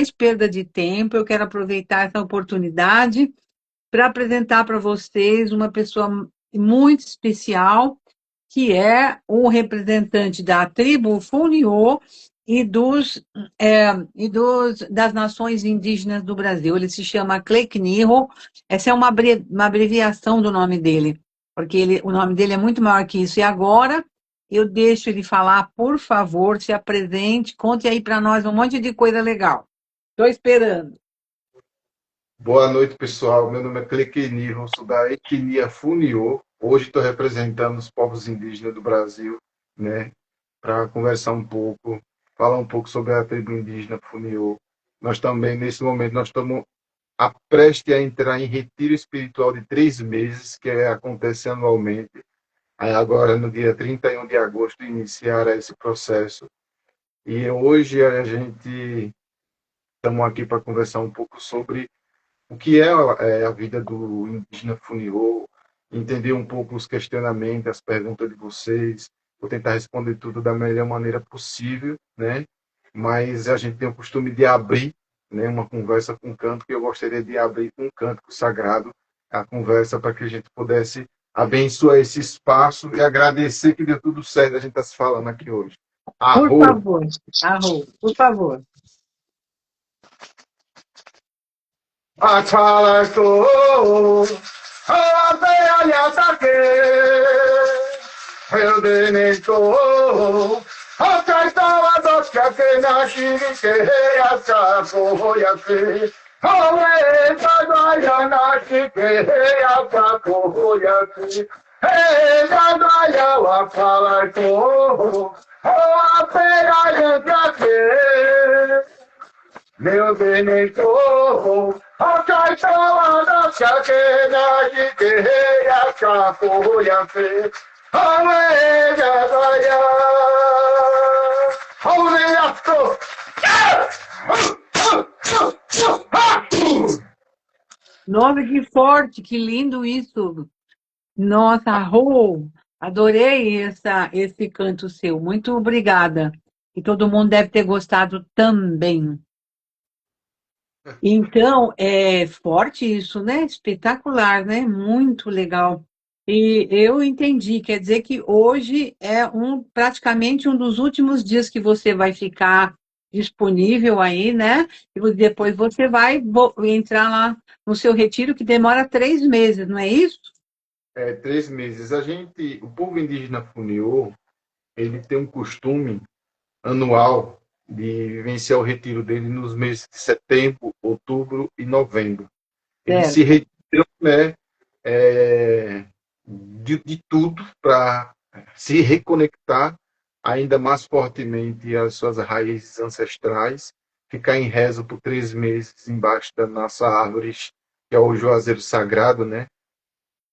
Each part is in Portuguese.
mais perda de tempo, eu quero aproveitar essa oportunidade para apresentar para vocês uma pessoa muito especial, que é o representante da tribo Funiô e das nações indígenas do Brasil. Ele se chama Cleicnirro. Essa é uma abreviação do nome dele, porque o nome dele é muito maior que isso. E agora eu deixo ele falar, por favor, se apresente, conte aí para nós um monte de coisa legal. Estou esperando. Boa noite, pessoal. Meu nome é Clequenir, sou da etnia Funiô. Hoje estou representando os povos indígenas do Brasil, né, para conversar um pouco, falar um pouco sobre a tribo indígena Funiô. Nós também, nesse momento, nós estamos prestes a entrar em retiro espiritual de 3 meses, que acontece anualmente. Aí agora, no dia 31 de agosto, iniciará esse processo. E hoje a gente estamos aqui para conversar um pouco sobre o que é a vida do indígena Funiô, entender um pouco os questionamentos, as perguntas de vocês, vou tentar responder tudo da melhor maneira possível, né? Mas a gente tem o costume de abrir, né, uma conversa com canto, que eu gostaria de abrir com um cântico sagrado a conversa para que a gente pudesse abençoar esse espaço e agradecer que deu tudo certo, a gente está se falando aqui hoje. Por Arro! favor, Arro, por favor. Achalato, abe aliatake, eu deneto, acaitava dos que apenas que achako yake, awe kadaya nashi que achako yake, kadaya wafalato, ape aliatake. Meu benito, a caetana chaquena de guerreira, capoia fe, a leia daia, a leato. Nossa, que forte, que lindo isso. Nossa, Arro, adorei esse canto seu. Muito obrigada. E todo mundo deve ter gostado também. Então, é forte isso, né? Espetacular, né? Muito legal. E eu entendi, quer dizer que hoje é praticamente um dos últimos dias que você vai ficar disponível aí, né? E depois você vai entrar lá no seu retiro, que demora 3 meses, não é isso? 3 meses. O povo indígena Funiô, ele tem um costume anual de vivenciar o retiro dele nos meses de setembro, outubro e novembro. Eles se Certo. retiram, né, de tudo para se reconectar ainda mais fortemente às suas raízes ancestrais, ficar em rezo por 3 meses embaixo da nossa árvore, que é o Juazeiro Sagrado, né?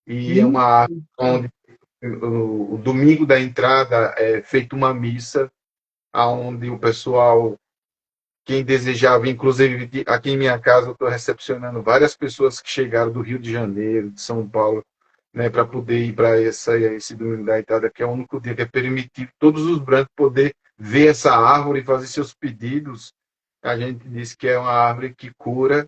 E é uma árvore Isso. onde o domingo da entrada é feita uma missa, aonde o pessoal, quem desejava, inclusive aqui em minha casa, eu estou recepcionando várias pessoas que chegaram do Rio de Janeiro, de São Paulo, né, para poder ir para esse domingo da entrada, que é o único dia que é permitido todos os brancos poder ver essa árvore e fazer seus pedidos. A gente diz que é uma árvore que cura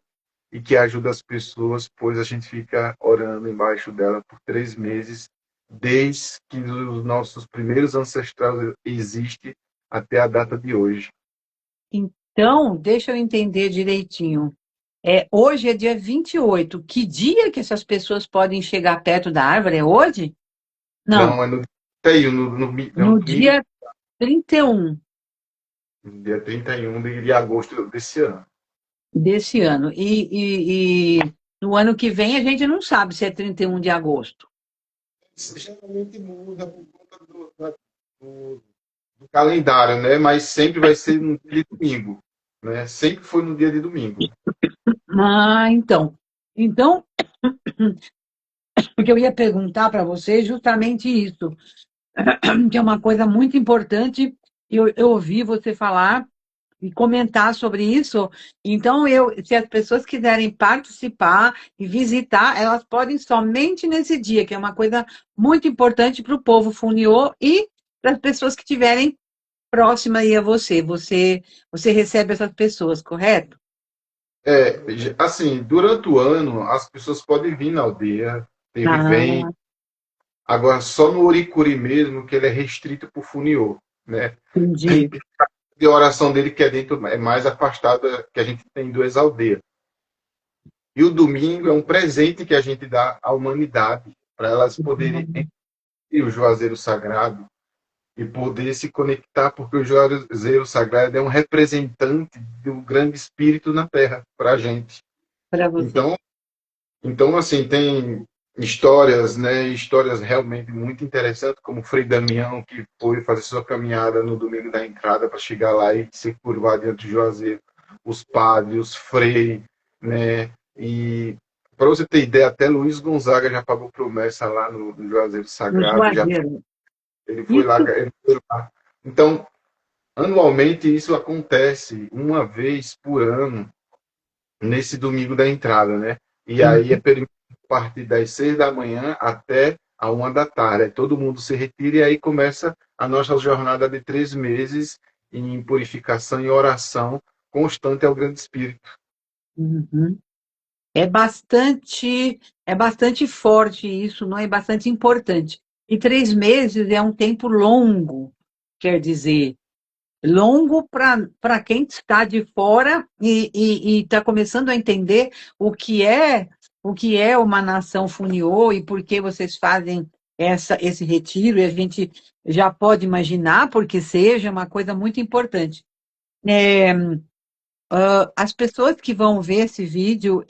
e que ajuda as pessoas, pois a gente fica orando embaixo dela por 3 meses, desde que os nossos primeiros ancestrais existem até a data de hoje. Então, deixa eu entender direitinho. Hoje é dia 28. Que dia que essas pessoas podem chegar perto da árvore? É hoje? Não, Não, é no dia 31, no no domingo, dia 31 no dia 31 de agosto desse ano. desse ano. E no ano que vem a gente não sabe se é 31 de agosto. Isso geralmente muda por conta do calendário, né? Mas sempre vai ser no dia de domingo, né? Sempre foi no dia de domingo. Ah, então. Então, porque eu ia perguntar para você justamente isso, que é uma coisa muito importante. Eu ouvi você falar e comentar sobre isso. Então, se as pessoas quiserem participar e visitar, elas podem somente nesse dia, que é uma coisa muito importante para o povo Funiô e para as pessoas que estiverem próximas aí a você. Você recebe essas pessoas, correto? Assim, durante o ano, as pessoas podem vir na aldeia, vem. Ah, Agora, só no Oricuri mesmo, que ele é restrito por Funiô, né? Tem entendi. a oração dele que é dentro, é mais afastada, que a gente tem duas aldeias. E o domingo é um presente que a gente dá à humanidade, para elas poderem entender o Juazeiro Sagrado e poder se conectar, porque o Juazeiro Sagrado é um representante do grande espírito na Terra, para a gente. Para você. Então, assim, tem histórias, né? Histórias realmente muito interessantes, como o Frei Damião, que foi fazer sua caminhada no domingo da entrada para chegar lá e se curvar diante do Juazeiro. Os padres, os freis, né? E para você ter ideia, até Luiz Gonzaga já pagou promessa lá no Juazeiro No Sagrado, já Juazeiro. ele foi lá, Isso. ele foi lá. Então, anualmente isso acontece uma vez por ano nesse domingo da entrada, né? E aí é permitido a partir das 6 da manhã até a 1 da tarde. Aí todo mundo se retira e aí começa a nossa jornada de 3 meses em purificação e oração constante ao Grande Espírito. Uhum. É bastante forte isso, não é? Bastante importante. E 3 meses é um tempo longo, quer dizer, longo para quem está de fora e está começando a entender o que é uma nação funiô e por que vocês fazem esse retiro, e a gente já pode imaginar porque seja uma coisa muito importante. É, as pessoas que vão ver esse vídeo,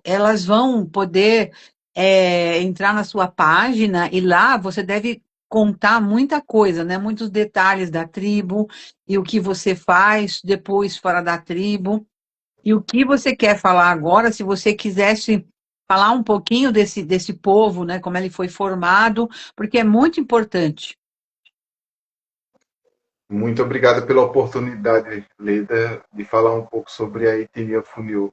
elas vão poder entrar na sua página e lá você deve contar muita coisa, né? Muitos detalhes da tribo e o que você faz depois fora da tribo. E o que você quer falar agora, se você quisesse falar um pouquinho desse povo, né? Como ele foi formado, porque é muito importante. Muito obrigado pela oportunidade, Leda, de falar um pouco sobre a etnia Funiô.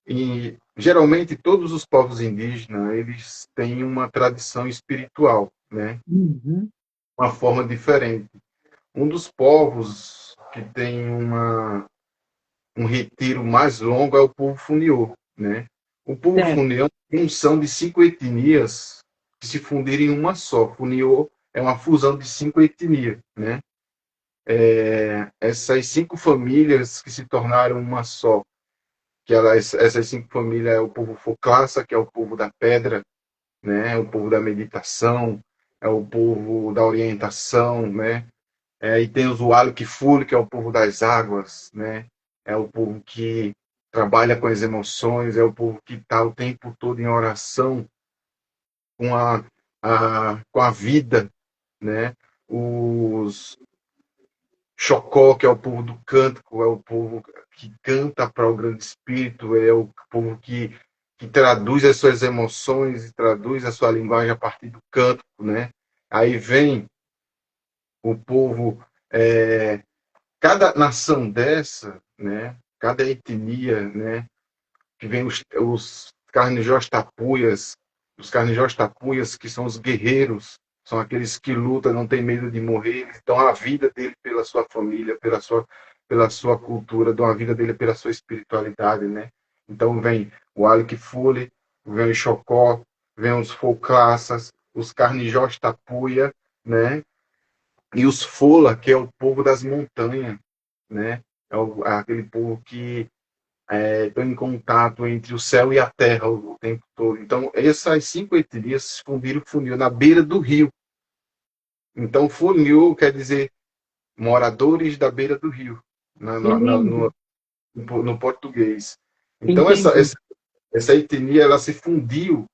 E geralmente todos os povos indígenas, eles têm uma tradição espiritual, né? Uhum. Uma forma diferente. Um dos povos que tem um retiro mais longo é o povo Funiô, né? O povo Certo. Funiô é uma junção de 5 etnias que se fundiram em uma só. Funiô é uma fusão de 5 etnias, né? Essas 5 famílias que se tornaram uma só, essas 5 famílias é o povo Foclaça, que é o povo da pedra, né? É o povo da meditação, é o povo da orientação, né? E tem os Walikifuли, que é o povo das águas, né? É o povo que trabalha com as emoções, é o povo que está o tempo todo em oração com com a vida, né? Os Chocó, que é o povo do cântico, é o povo que canta para o grande espírito, é o povo que traduz as suas emoções e traduz a sua linguagem a partir do cântico, né? Aí vem o povo, cada nação dessa, né? Cada etnia, né? Que vem os carnijós tapuias, que são os guerreiros, são aqueles que lutam, não têm medo de morrer, eles dão a vida dele pela sua família, pela sua cultura, dão a vida dele pela sua espiritualidade, né? Então vem o Alec Fule, vem o Chocó, vem os Folclassas, os carnijós tapuia, né? E os Fola, que é o povo das montanhas, né? Aquele povo que estão em contato entre o céu e a terra o tempo todo. Então, essas 5 etnias se fundiram funil na beira do rio. Então, funil quer dizer moradores da beira do rio, na, Que na, lindo. no português. Então, Entendi. essa etnia ela se fundiu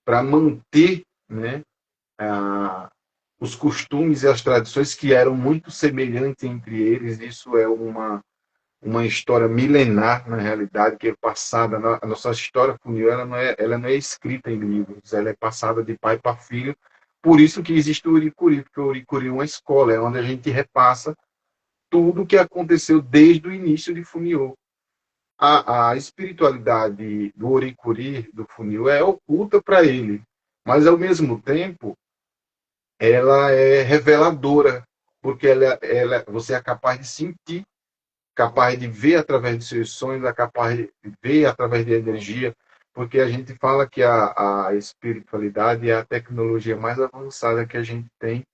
para manter, né, os costumes e as tradições que eram muito semelhantes entre eles. Isso é uma história milenar, na realidade, que é passada. A nossa história funil ela não é escrita em livros, ela é passada de pai para filho. Por isso que existe o Uricuri, porque o Uricuri é uma escola, é onde a gente repassa tudo o que aconteceu desde o início de Funiô. A espiritualidade do Oricuri, do Funil, é oculta para ele, mas ao mesmo tempo ela é reveladora, porque você é capaz de sentir capaz de ver através dos seus sonhos, é capaz de ver através da energia, porque a gente fala que a espiritualidade é a tecnologia mais avançada que a gente tem,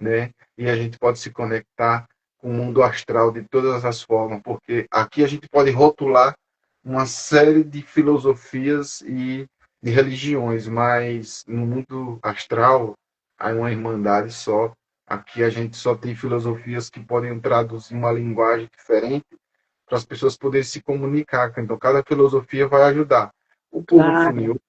né? E a gente pode se conectar com o mundo astral de todas as formas, porque aqui a gente pode rotular uma série de filosofias e de religiões, mas no mundo astral há uma irmandade só. Aqui a gente só tem filosofias que podem traduzir uma linguagem diferente para as pessoas poderem se comunicar. Então, cada filosofia vai ajudar. O povo Claro, funil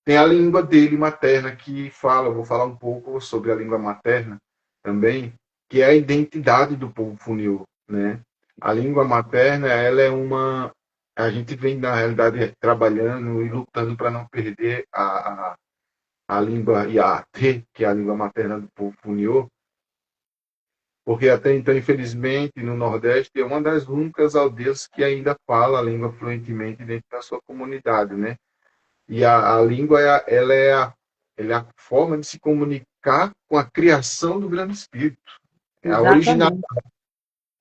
tem a língua dele materna que fala, eu vou falar um pouco sobre a língua materna também, que é a identidade do povo funil, né? A língua materna, ela é uma a gente vem na realidade trabalhando e lutando para não perder a língua Iate, que é a língua materna do povo funil, porque até então, infelizmente, no Nordeste é uma das únicas aldeias que ainda fala a língua fluentemente dentro da sua comunidade, né? E a língua ela é a forma de se comunicar com a criação do grande espírito, é a original, exatamente.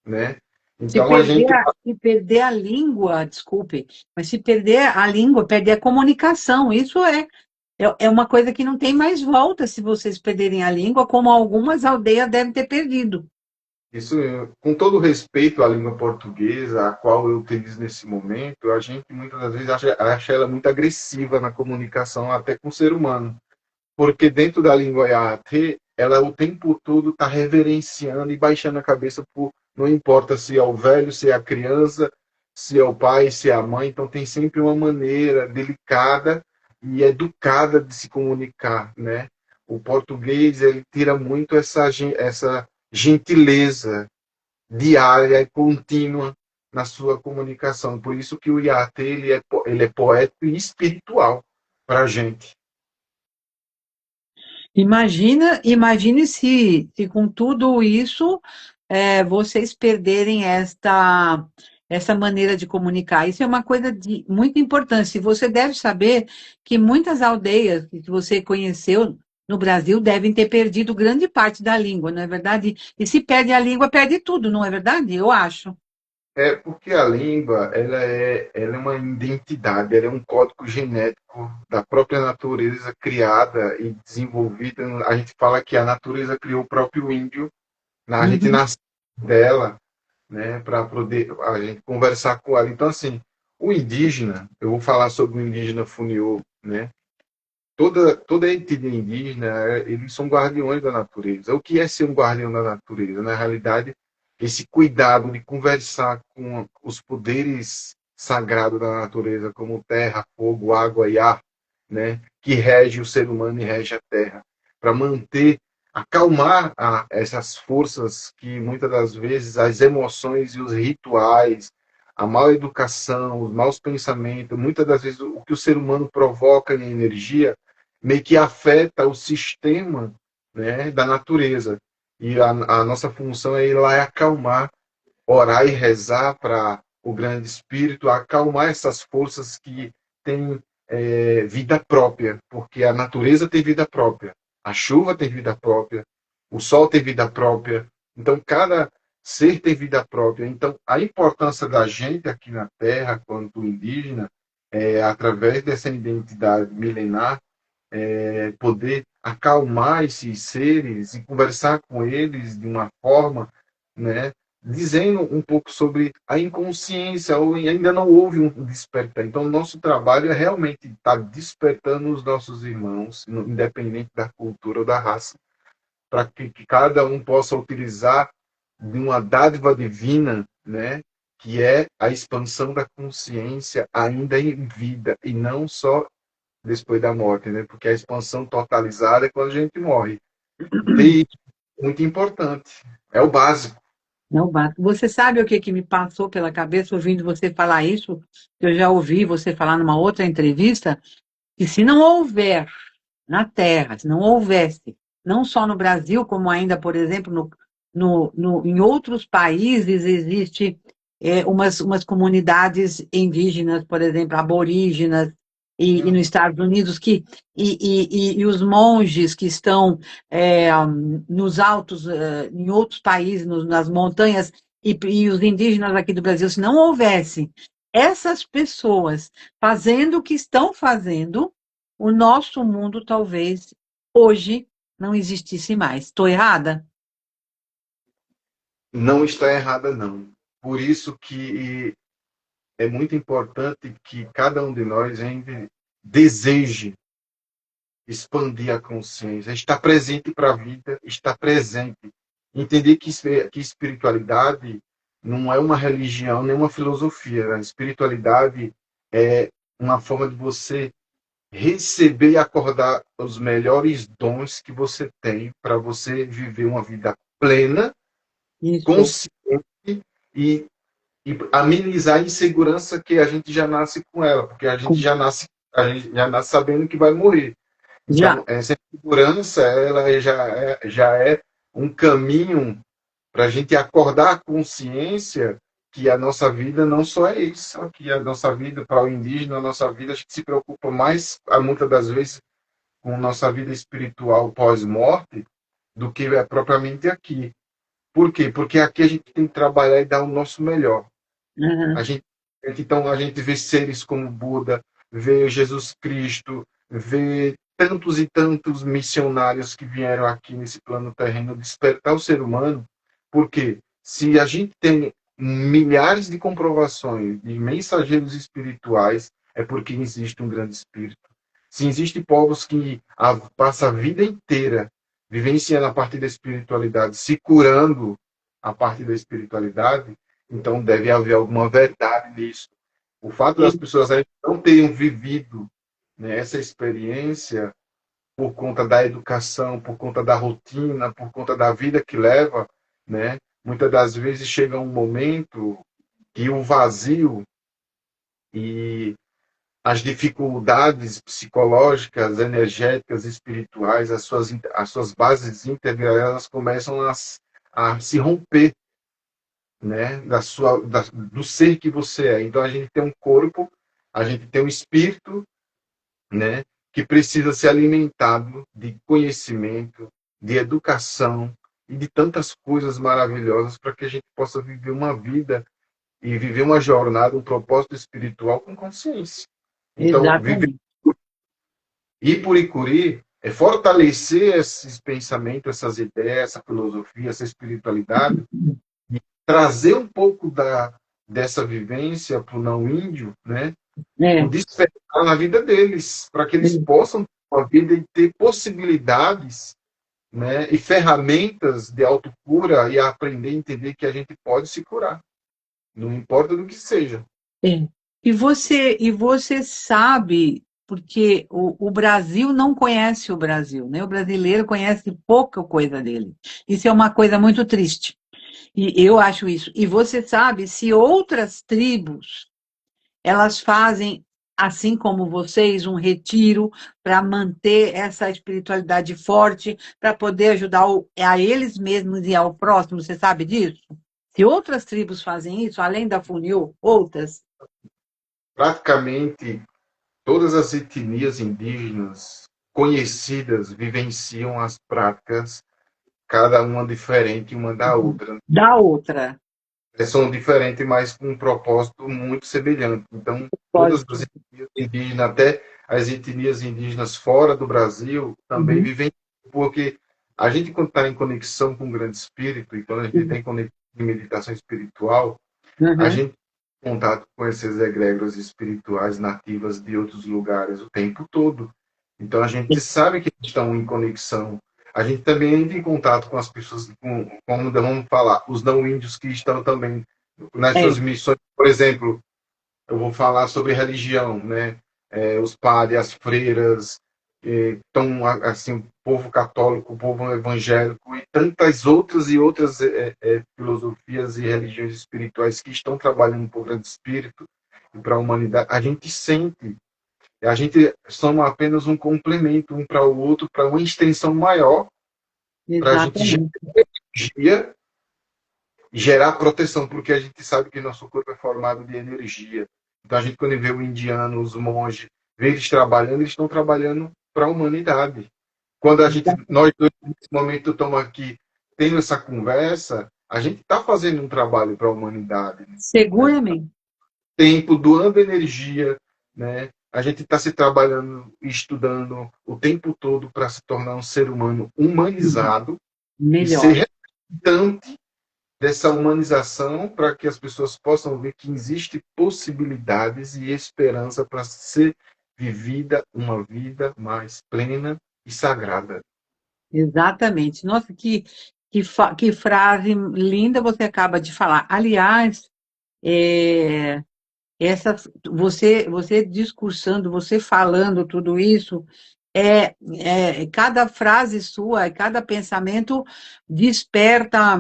né? Então a gente Se perder a língua, desculpe, mas se perder a língua, perder a comunicação, isso é uma coisa que não tem mais volta se vocês perderem a língua, como algumas aldeias devem ter perdido. isso, com todo respeito à língua portuguesa, a qual eu utilizo nesse momento, a gente muitas das vezes acha ela muito agressiva na comunicação, até com o ser humano. Porque dentro da língua Yaté, ela o tempo todo está reverenciando e baixando a cabeça por não importa se é o velho, se é a criança, se é o pai, se é a mãe, então tem sempre uma maneira delicada e educada de se comunicar, né? O português ele tira muito essa gentileza diária e contínua na sua comunicação. Por isso que o Yaté ele é poético e espiritual para a gente. Imagine se com tudo isso vocês perderem essa maneira de comunicar. Isso é uma coisa de muita importância. Você deve saber que muitas aldeias que você conheceu no Brasil devem ter perdido grande parte da língua, não é verdade? E se perde a língua, perde tudo, não é verdade? Eu acho. É porque a língua, ela é uma identidade, ela é um código genético da própria natureza criada e desenvolvida. A gente fala que a natureza criou o próprio índio, né? A gente Uhum. nasceu dela, né, para poder a gente conversar com ela. Então, assim, o indígena, eu vou falar sobre o indígena Funiô, né? Toda a etnia indígena, eles são guardiões da natureza. O que é ser um guardião da natureza? Na realidade, esse cuidado de conversar com os poderes sagrados da natureza, como terra, fogo, água e ar, né, que rege o ser humano e rege a terra, para manter, acalmar essas forças que muitas das vezes as emoções e os rituais, a mal educação, os maus pensamentos, muitas das vezes o que o ser humano provoca em energia meio que afeta o sistema, né, da natureza. E a nossa função é ir lá e acalmar, orar e rezar para o grande espírito, acalmar essas forças que têm vida própria, porque a natureza tem vida própria, a chuva tem vida própria, o sol tem vida própria. Então, cada ser tem vida própria. Então, a importância da gente aqui na Terra, quanto indígena, através dessa identidade milenar, poder acalmar esses seres e conversar com eles de uma forma, né, dizendo um pouco sobre a inconsciência, ou ainda não houve um despertar. Então, o nosso trabalho é realmente estar despertando os nossos irmãos, independente da cultura ou da raça, para que cada um possa utilizar de uma dádiva divina, né, que é a expansão da consciência ainda em vida, e não só depois da morte, né? Porque a expansão totalizada é quando a gente morre. E tem isso, muito importante. É o básico. Não basta. Você sabe o que que me passou pela cabeça ouvindo você falar isso? Eu já ouvi você falar numa outra entrevista, que se não houver na Terra, se não houvesse, não só no Brasil, como ainda, por exemplo, em outros países, existe umas comunidades indígenas, por exemplo, aborígenas, e nos Estados Unidos, e os monges que estão nos altos, em outros países, nas montanhas, e os indígenas aqui do Brasil, se não houvesse essas pessoas fazendo o que estão fazendo, o nosso mundo talvez hoje não existisse mais. Estou errada? Não está errada, não. Por isso que é muito importante que cada um de nós ainda deseje expandir a consciência, estar presente para a vida, estar presente. Entender que espiritualidade não é uma religião, nem uma filosofia. A espiritualidade é uma forma de você receber e acordar os melhores dons que você tem para você viver uma vida plena, Isso. consciente e, e amenizar a insegurança que a gente já nasce com ela, porque a gente já nasce sabendo que vai morrer. Já. Então, essa segurança, ela já é um caminho para a gente acordar a consciência que a nossa vida não só é isso, que a nossa vida, para o indígena, a nossa vida, a gente se preocupa mais, muitas das vezes, com a nossa vida espiritual pós-morte, do que é propriamente aqui. Por quê? Porque aqui a gente tem que trabalhar e dar o nosso melhor. A Uhum. gente, então, a gente vê seres como Buda, vê Jesus Cristo, vê tantos e tantos missionários que vieram aqui nesse plano terreno despertar o ser humano, porque se a gente tem milhares de comprovações de mensageiros espirituais, é porque existe um grande espírito. Se existem povos que passam a vida inteira vivenciando a parte da espiritualidade, se curando a parte da espiritualidade, então deve haver alguma verdade nisso. O fato das pessoas ainda não terem vivido, né, essa experiência por conta da educação, por conta da rotina, por conta da vida que leva, né, muitas das vezes chega um momento que o vazio e as dificuldades psicológicas, energéticas, espirituais, as suas bases íntegras, elas começam a se romper, né, do ser que você é. Então a gente tem um corpo, a gente tem um espírito, né, que precisa ser alimentado de conhecimento, de educação e de tantas coisas maravilhosas para que a gente possa viver uma vida e viver uma jornada, um propósito espiritual com consciência. Então, viver Exatamente. Ipuricuri é fortalecer esses pensamentos, essas ideias, essa filosofia, essa espiritualidade, trazer um pouco dessa vivência para o não índio, né? O É, despertar na vida deles, para que eles possam ter uma vida e ter possibilidades, né? E ferramentas de autocura e aprender a entender que a gente pode se curar, não importa do que seja. é. E você sabe, porque o Brasil não conhece o Brasil, né? O brasileiro conhece pouca coisa dele. Isso é uma coisa muito triste. E eu acho isso. E você sabe, se outras tribos elas fazem, assim como vocês, um retiro para manter essa espiritualidade forte, para poder ajudar a eles mesmos e ao próximo, você sabe disso? Se outras tribos fazem isso, além da Funil, outras. Praticamente todas as etnias indígenas conhecidas vivenciam as práticas, cada uma diferente uma da outra. Da outra. São diferentes, mas com um propósito muito semelhante. Então, todas as Lógico. etnias indígenas, até as etnias indígenas fora do Brasil, também Uhum. vivem, porque a gente, quando está em conexão com o grande espírito, e quando a gente tem conexão em meditação espiritual, a Uhum. gente tem contato com essas egrégoras espirituais nativas de outros lugares o tempo todo. Então, a gente sabe que estão em conexão. A gente também entra em contato com as pessoas, como vamos falar, os não índios que estão também nas É, suas missões. Por exemplo, eu vou falar sobre religião, né? Os padres, as freiras, então, assim, o povo católico, o povo evangélico e tantas outras e outras filosofias e religiões espirituais que estão trabalhando para o grande espírito e para a humanidade. A gente somos apenas um complemento um para o outro, para uma extensão maior, para a gente gerar exatamente. energia e gerar proteção, porque a gente sabe que nosso corpo é formado de energia. Então, a gente, quando vê o indiano, os monges, vê eles trabalhando, eles estão trabalhando para a humanidade. Quando nós dois, nesse momento, estamos aqui tendo essa conversa, a gente está fazendo um trabalho para a humanidade, né? Seguramente. Tempo, doando energia, né? A gente está se trabalhando e estudando o tempo todo para se tornar um ser humano humanizado e Melhor. ser representante dessa humanização para que as pessoas possam ver que existe possibilidades e esperança para ser vivida uma vida mais plena e sagrada. Exatamente. Nossa, que frase linda você acaba de falar. Aliás, é, você discursando, você falando tudo isso, cada frase sua, cada pensamento desperta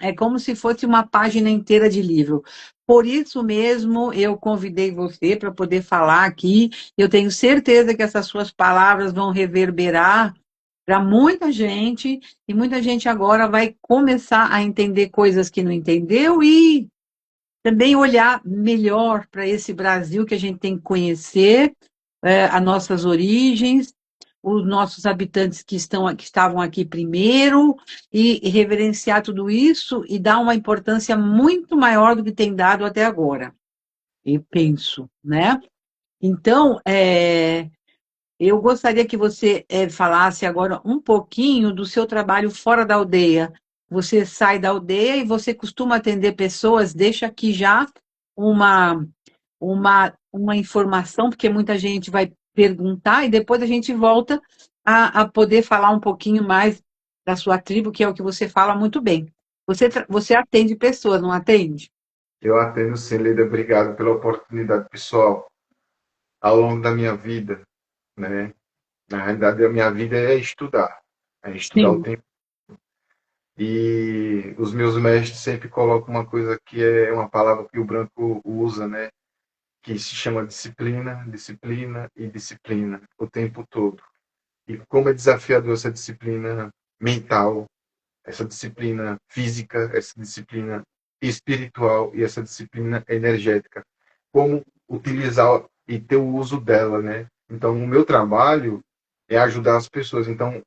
é como se fosse uma página inteira de livro. Por isso mesmo, eu convidei você para poder falar aqui. Eu tenho certeza que essas suas palavras vão reverberar para muita gente, e muita gente agora vai começar a entender coisas que não entendeu e também olhar melhor para esse Brasil que a gente tem que conhecer, as nossas origens, os nossos habitantes que estavam aqui primeiro, e reverenciar tudo isso e dar uma importância muito maior do que tem dado até agora, eu penso, né? Então, eu gostaria que você falasse agora um pouquinho do seu trabalho fora da aldeia. Você sai da aldeia e você costuma atender pessoas. Deixa aqui já uma, uma informação, porque muita gente vai perguntar e depois a gente volta a poder falar um pouquinho mais da sua tribo, que é o que você fala muito bem. Você atende pessoas, não atende? Eu atendo sim, Leda, obrigado pela oportunidade, pessoal. Ao longo da minha vida, né? Na realidade, a minha vida é estudar o Sim. tempo. E os meus mestres sempre colocam uma coisa que é uma palavra que o branco usa, né? Que se chama disciplina, disciplina e disciplina o tempo todo. E como é desafiador essa disciplina mental, essa disciplina física, essa disciplina espiritual e essa disciplina energética. Como utilizar e ter o uso dela, né? Então, o meu trabalho é ajudar as pessoas. Então,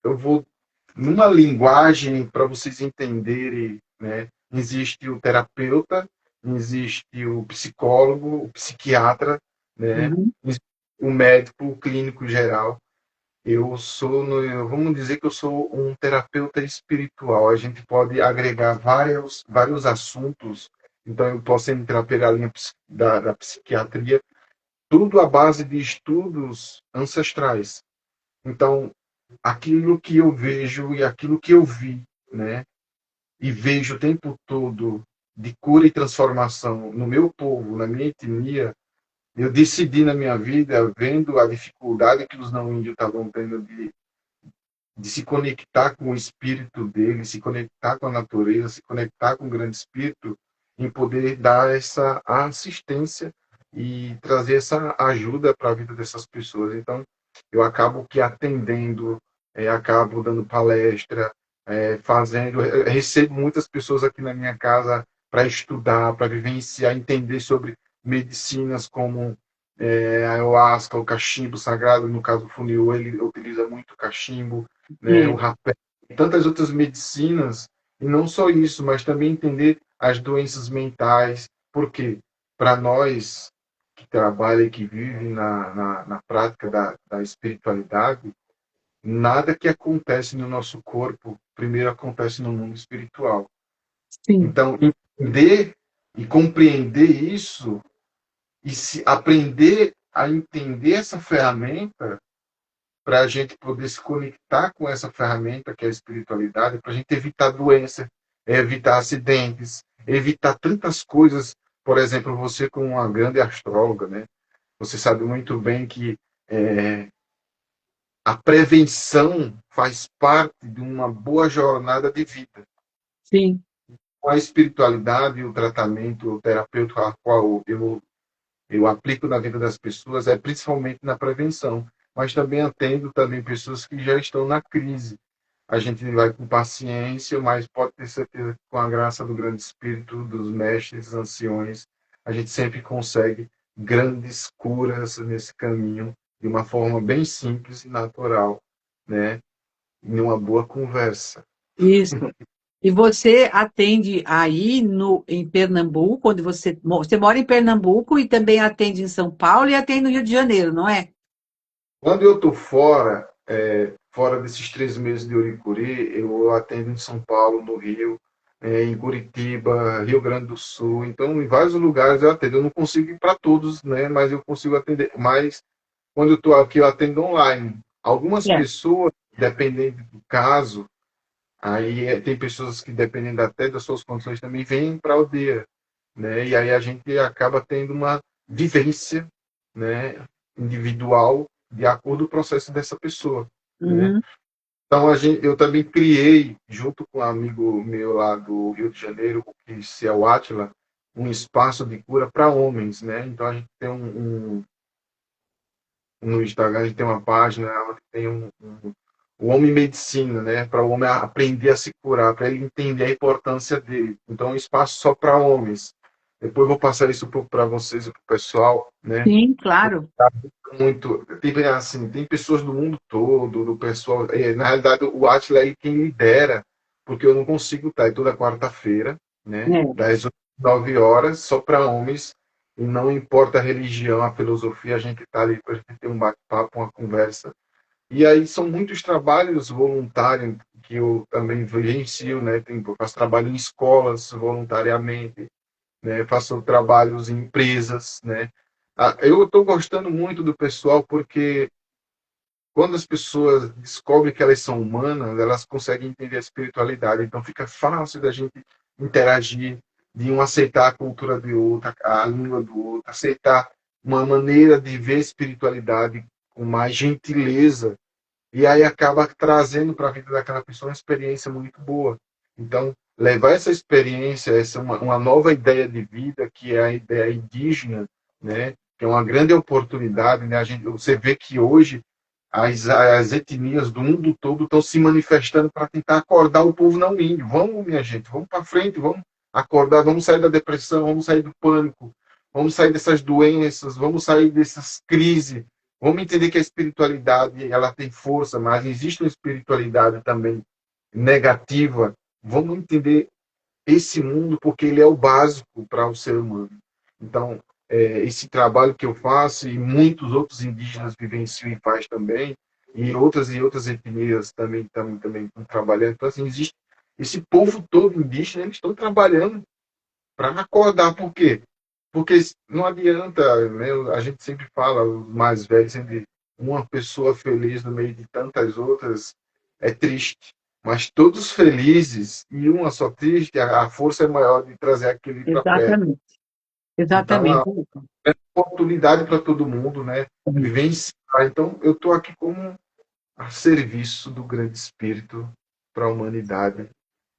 eu vou numa linguagem para vocês entenderem, né? Existe o terapeuta, existe o psicólogo, o psiquiatra, né? Uhum. O médico, o clínico geral. Vamos dizer que eu sou um terapeuta espiritual. A gente pode agregar vários assuntos. Então, eu posso entrar pela linha da psiquiatria, tudo à base de estudos ancestrais. Então, aquilo que eu vejo e aquilo que eu vi, né? E vejo o tempo todo de cura e transformação no meu povo, na minha etnia, eu decidi na minha vida, vendo a dificuldade que os não índios estavam tendo de se conectar com o espírito dele, se conectar com a natureza, se conectar com o grande espírito, em poder dar essa assistência e trazer essa ajuda para a vida dessas pessoas. Então, eu acabo que atendendo, acabo dando palestra, fazendo, recebo muitas pessoas aqui na minha casa para estudar, para vivenciar, entender sobre medicinas como a ayahuasca, o cachimbo sagrado, no caso do Funiô, ele utiliza muito cachimbo, né, o É, rapé, e tantas outras medicinas, e não só isso, mas também entender as doenças mentais, porque para nós que trabalha e que vive na prática da espiritualidade, nada que acontece no nosso corpo primeiro acontece no mundo espiritual. sim, Então, entender e compreender isso e se aprender a entender essa ferramenta para a gente poder se conectar com essa ferramenta que é a espiritualidade, para a gente evitar doença, evitar acidentes, evitar tantas coisas. Por exemplo, você como uma grande astróloga, né? Você sabe muito bem que a prevenção faz parte de uma boa jornada de vida. sim. Com a espiritualidade, o tratamento, o terapêutico a qual eu aplico na vida das pessoas é principalmente na prevenção, mas também atendo também pessoas que já estão na crise. A gente vai com paciência, mas pode ter certeza que com a graça do grande espírito, dos mestres anciões, a gente sempre consegue grandes curas nesse caminho de uma forma bem simples e natural, né? Em uma boa conversa. Isso. E você atende aí em Pernambuco, onde você mora em Pernambuco e também atende em São Paulo e atende no Rio de Janeiro, não é? Quando eu estou fora, fora desses 3 meses de Uricuri, eu atendo em São Paulo, no Rio, em Curitiba, Rio Grande do Sul. Então, em vários lugares eu atendo. Eu não consigo ir para todos, né? Mas eu consigo atender. Mas quando eu estou aqui, eu atendo online. Algumas É. pessoas, dependendo do caso, aí tem pessoas que, dependendo até das suas condições, também vêm para a aldeia, né? E aí a gente acaba tendo uma vivência, né, individual de acordo com o processo dessa pessoa, né? Uhum. Então eu também criei, junto com um amigo meu lá do Rio de Janeiro, que é o Átila, um espaço de cura para homens, né? Então a gente tem no Instagram, a gente tem uma página onde tem o homem medicina, né? Para o homem aprender a se curar, para ele entender a importância dele. Então, é um espaço só para homens. Depois eu vou passar isso para vocês e para o pessoal, né? Sim, claro. Muito. Tem, assim, tem pessoas do mundo todo, do pessoal. Na realidade, o Atila é quem lidera, porque eu não consigo estar. É toda quarta-feira, né? É. Das 8 às 9 horas, só para homens. E não importa a religião, a filosofia, a gente está ali para a gente ter um bate-papo, uma conversa. E aí são muitos trabalhos voluntários que eu também vivencio, né? Eu faço trabalho em escolas voluntariamente, né? Faço trabalhos em empresas, né? Eu estou gostando muito do pessoal porque quando as pessoas descobrem que elas são humanas, elas conseguem entender a espiritualidade. Então fica fácil da gente interagir, de um aceitar a cultura do outro, a língua do outro, aceitar uma maneira de ver a espiritualidade com mais gentileza e aí acaba trazendo para a vida daquela pessoa uma experiência muito boa. Então, levar essa experiência, essa uma nova ideia de vida, que é a ideia indígena, né? Que é uma grande oportunidade, né? Você vê que hoje as etnias do mundo todo estão se manifestando para tentar acordar o povo não índio. Vamos, minha gente, vamos para frente, vamos acordar, vamos sair da depressão, vamos sair do pânico, vamos sair dessas doenças, vamos sair dessas crises. Vamos entender que a espiritualidade ela tem força, mas existe uma espiritualidade também negativa. Vamos entender esse mundo porque ele é o básico para o ser humano. Então, esse trabalho que eu faço e muitos outros indígenas vivenciam e faz também, e outras etnias também estão trabalhando. Então, assim, existe esse povo todo indígena, eles estão trabalhando para acordar. Por quê? Porque não adianta, né? A gente sempre fala, os mais velhos, sempre, uma pessoa feliz no meio de tantas outras é triste. Mas todos felizes e uma só triste, a força é maior de trazer aquele para perto. Exatamente. Então, Exatamente. é uma oportunidade para todo mundo, né? Vivenciar. Então, eu estou aqui como a serviço do grande espírito para a humanidade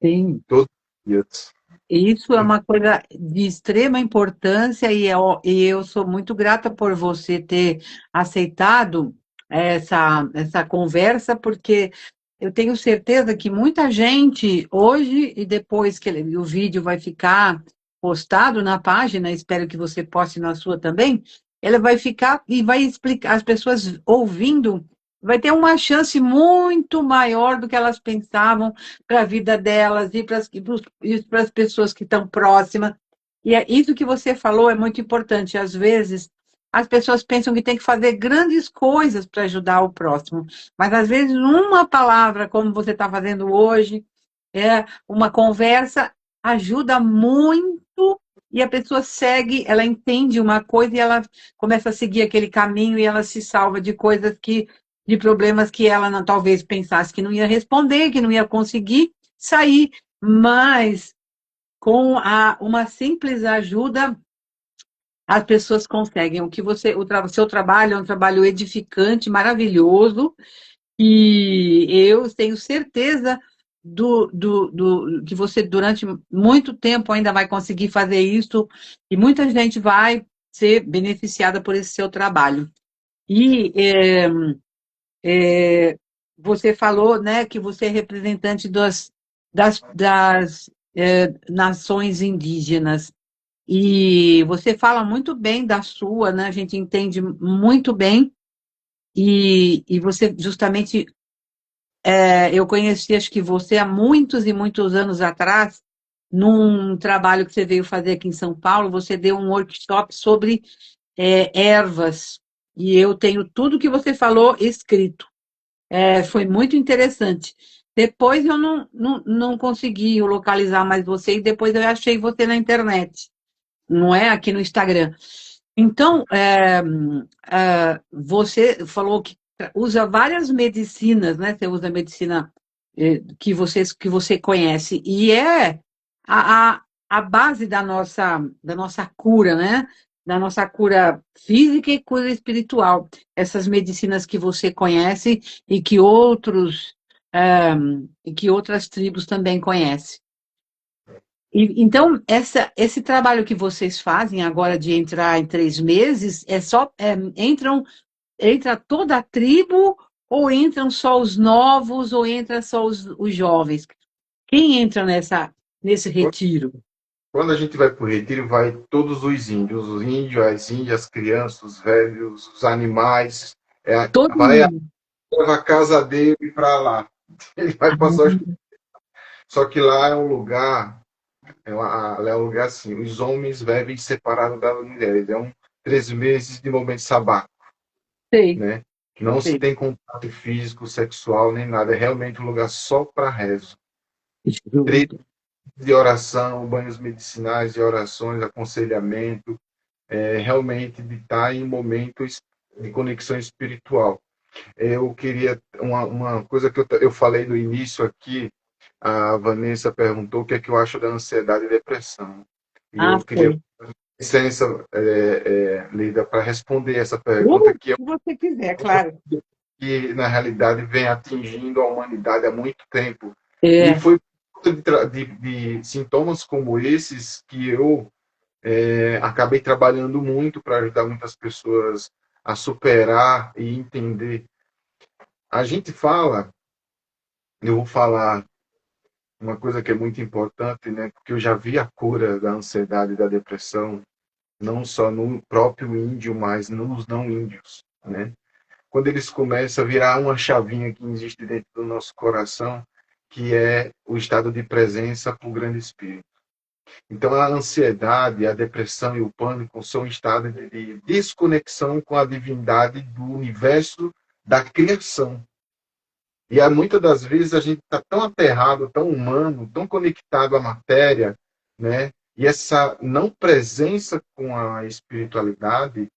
Sim. todos os dias. Isso é uma coisa de extrema importância e eu sou muito grata por você ter aceitado essa conversa, porque eu tenho certeza que muita gente hoje, e depois que o vídeo vai ficar postado na página, espero que você poste na sua também, ela vai ficar e vai explicar, as pessoas ouvindo, vai ter uma chance muito maior do que elas pensavam para a vida delas e para as pessoas que estão próximas. E é isso que você falou é muito importante. Às vezes, as pessoas pensam que tem que fazer grandes coisas para ajudar o próximo, mas às vezes uma palavra, como você está fazendo hoje, uma conversa, ajuda muito e a pessoa segue, ela entende uma coisa e ela começa a seguir aquele caminho e ela se salva de problemas que ela não, talvez pensasse que não ia responder, que não ia conseguir sair, mas com uma simples ajuda as pessoas conseguem. Seu trabalho é um trabalho edificante, maravilhoso, e eu tenho certeza que você, durante muito tempo, ainda vai conseguir fazer isso, e muita gente vai ser beneficiada por esse seu trabalho. E você falou, né, que você é representante das nações indígenas. E você fala muito bem da sua, né? A gente entende muito bem, e você justamente eu conheci, acho que você, há muitos e muitos anos atrás, num trabalho que você veio fazer aqui em São Paulo, você deu um workshop sobre ervas, e eu tenho tudo que você falou escrito. Foi muito interessante. Depois eu não consegui localizar mais você, e depois eu achei você na internet, não é? Aqui no Instagram. Então, você falou que usa várias medicinas, né? Você usa a medicina que você conhece, e é a base da nossa cura, né? Da nossa cura física e cura espiritual. Essas medicinas que você conhece e que e que outras tribos também conhecem. Então, esse trabalho que vocês fazem agora de entrar em 3 meses, entra toda a tribo, ou entram só os novos, ou entra só os jovens? Quem entra nesse retiro? Quando a gente vai para o retiro, vai todos os índios, as índias, as crianças, os velhos, os animais. Todo Vai mundo. a casa dele para lá. Ele vai passar. Só que lá é um lugar, lá é um lugar assim, os homens vivem separados das mulheres. 3 meses de momento sabático, Sei, né? Não se sei. tem contato físico, sexual, nem nada. É realmente um lugar só para rezo. Três Juro. de oração, banhos medicinais de orações, aconselhamento, realmente de estar em momentos de conexão espiritual. Eu queria uma coisa que eu falei no início aqui, a Vanessa perguntou o que é que eu acho da ansiedade e depressão. E Ah, eu queria sei. licença, Lida, para responder essa pergunta Se você quiser, claro. que na realidade vem atingindo a humanidade há muito tempo. E É, foi de sintomas como esses que eu acabei trabalhando muito para ajudar muitas pessoas a superar e entender. A gente fala, eu vou falar uma coisa que é muito importante, né? Porque eu já vi a cura da ansiedade e da depressão, não só no próprio índio, mas nos não índios, né? Quando eles começam a virar uma chavinha que existe dentro do nosso coração, que é o estado de presença para o grande espírito. Então, a ansiedade, a depressão e o pânico são estados de desconexão com a divindade do universo da criação. E muitas das vezes a gente está tão aterrado, tão humano, tão conectado à matéria, né? E essa não presença com a espiritualidade,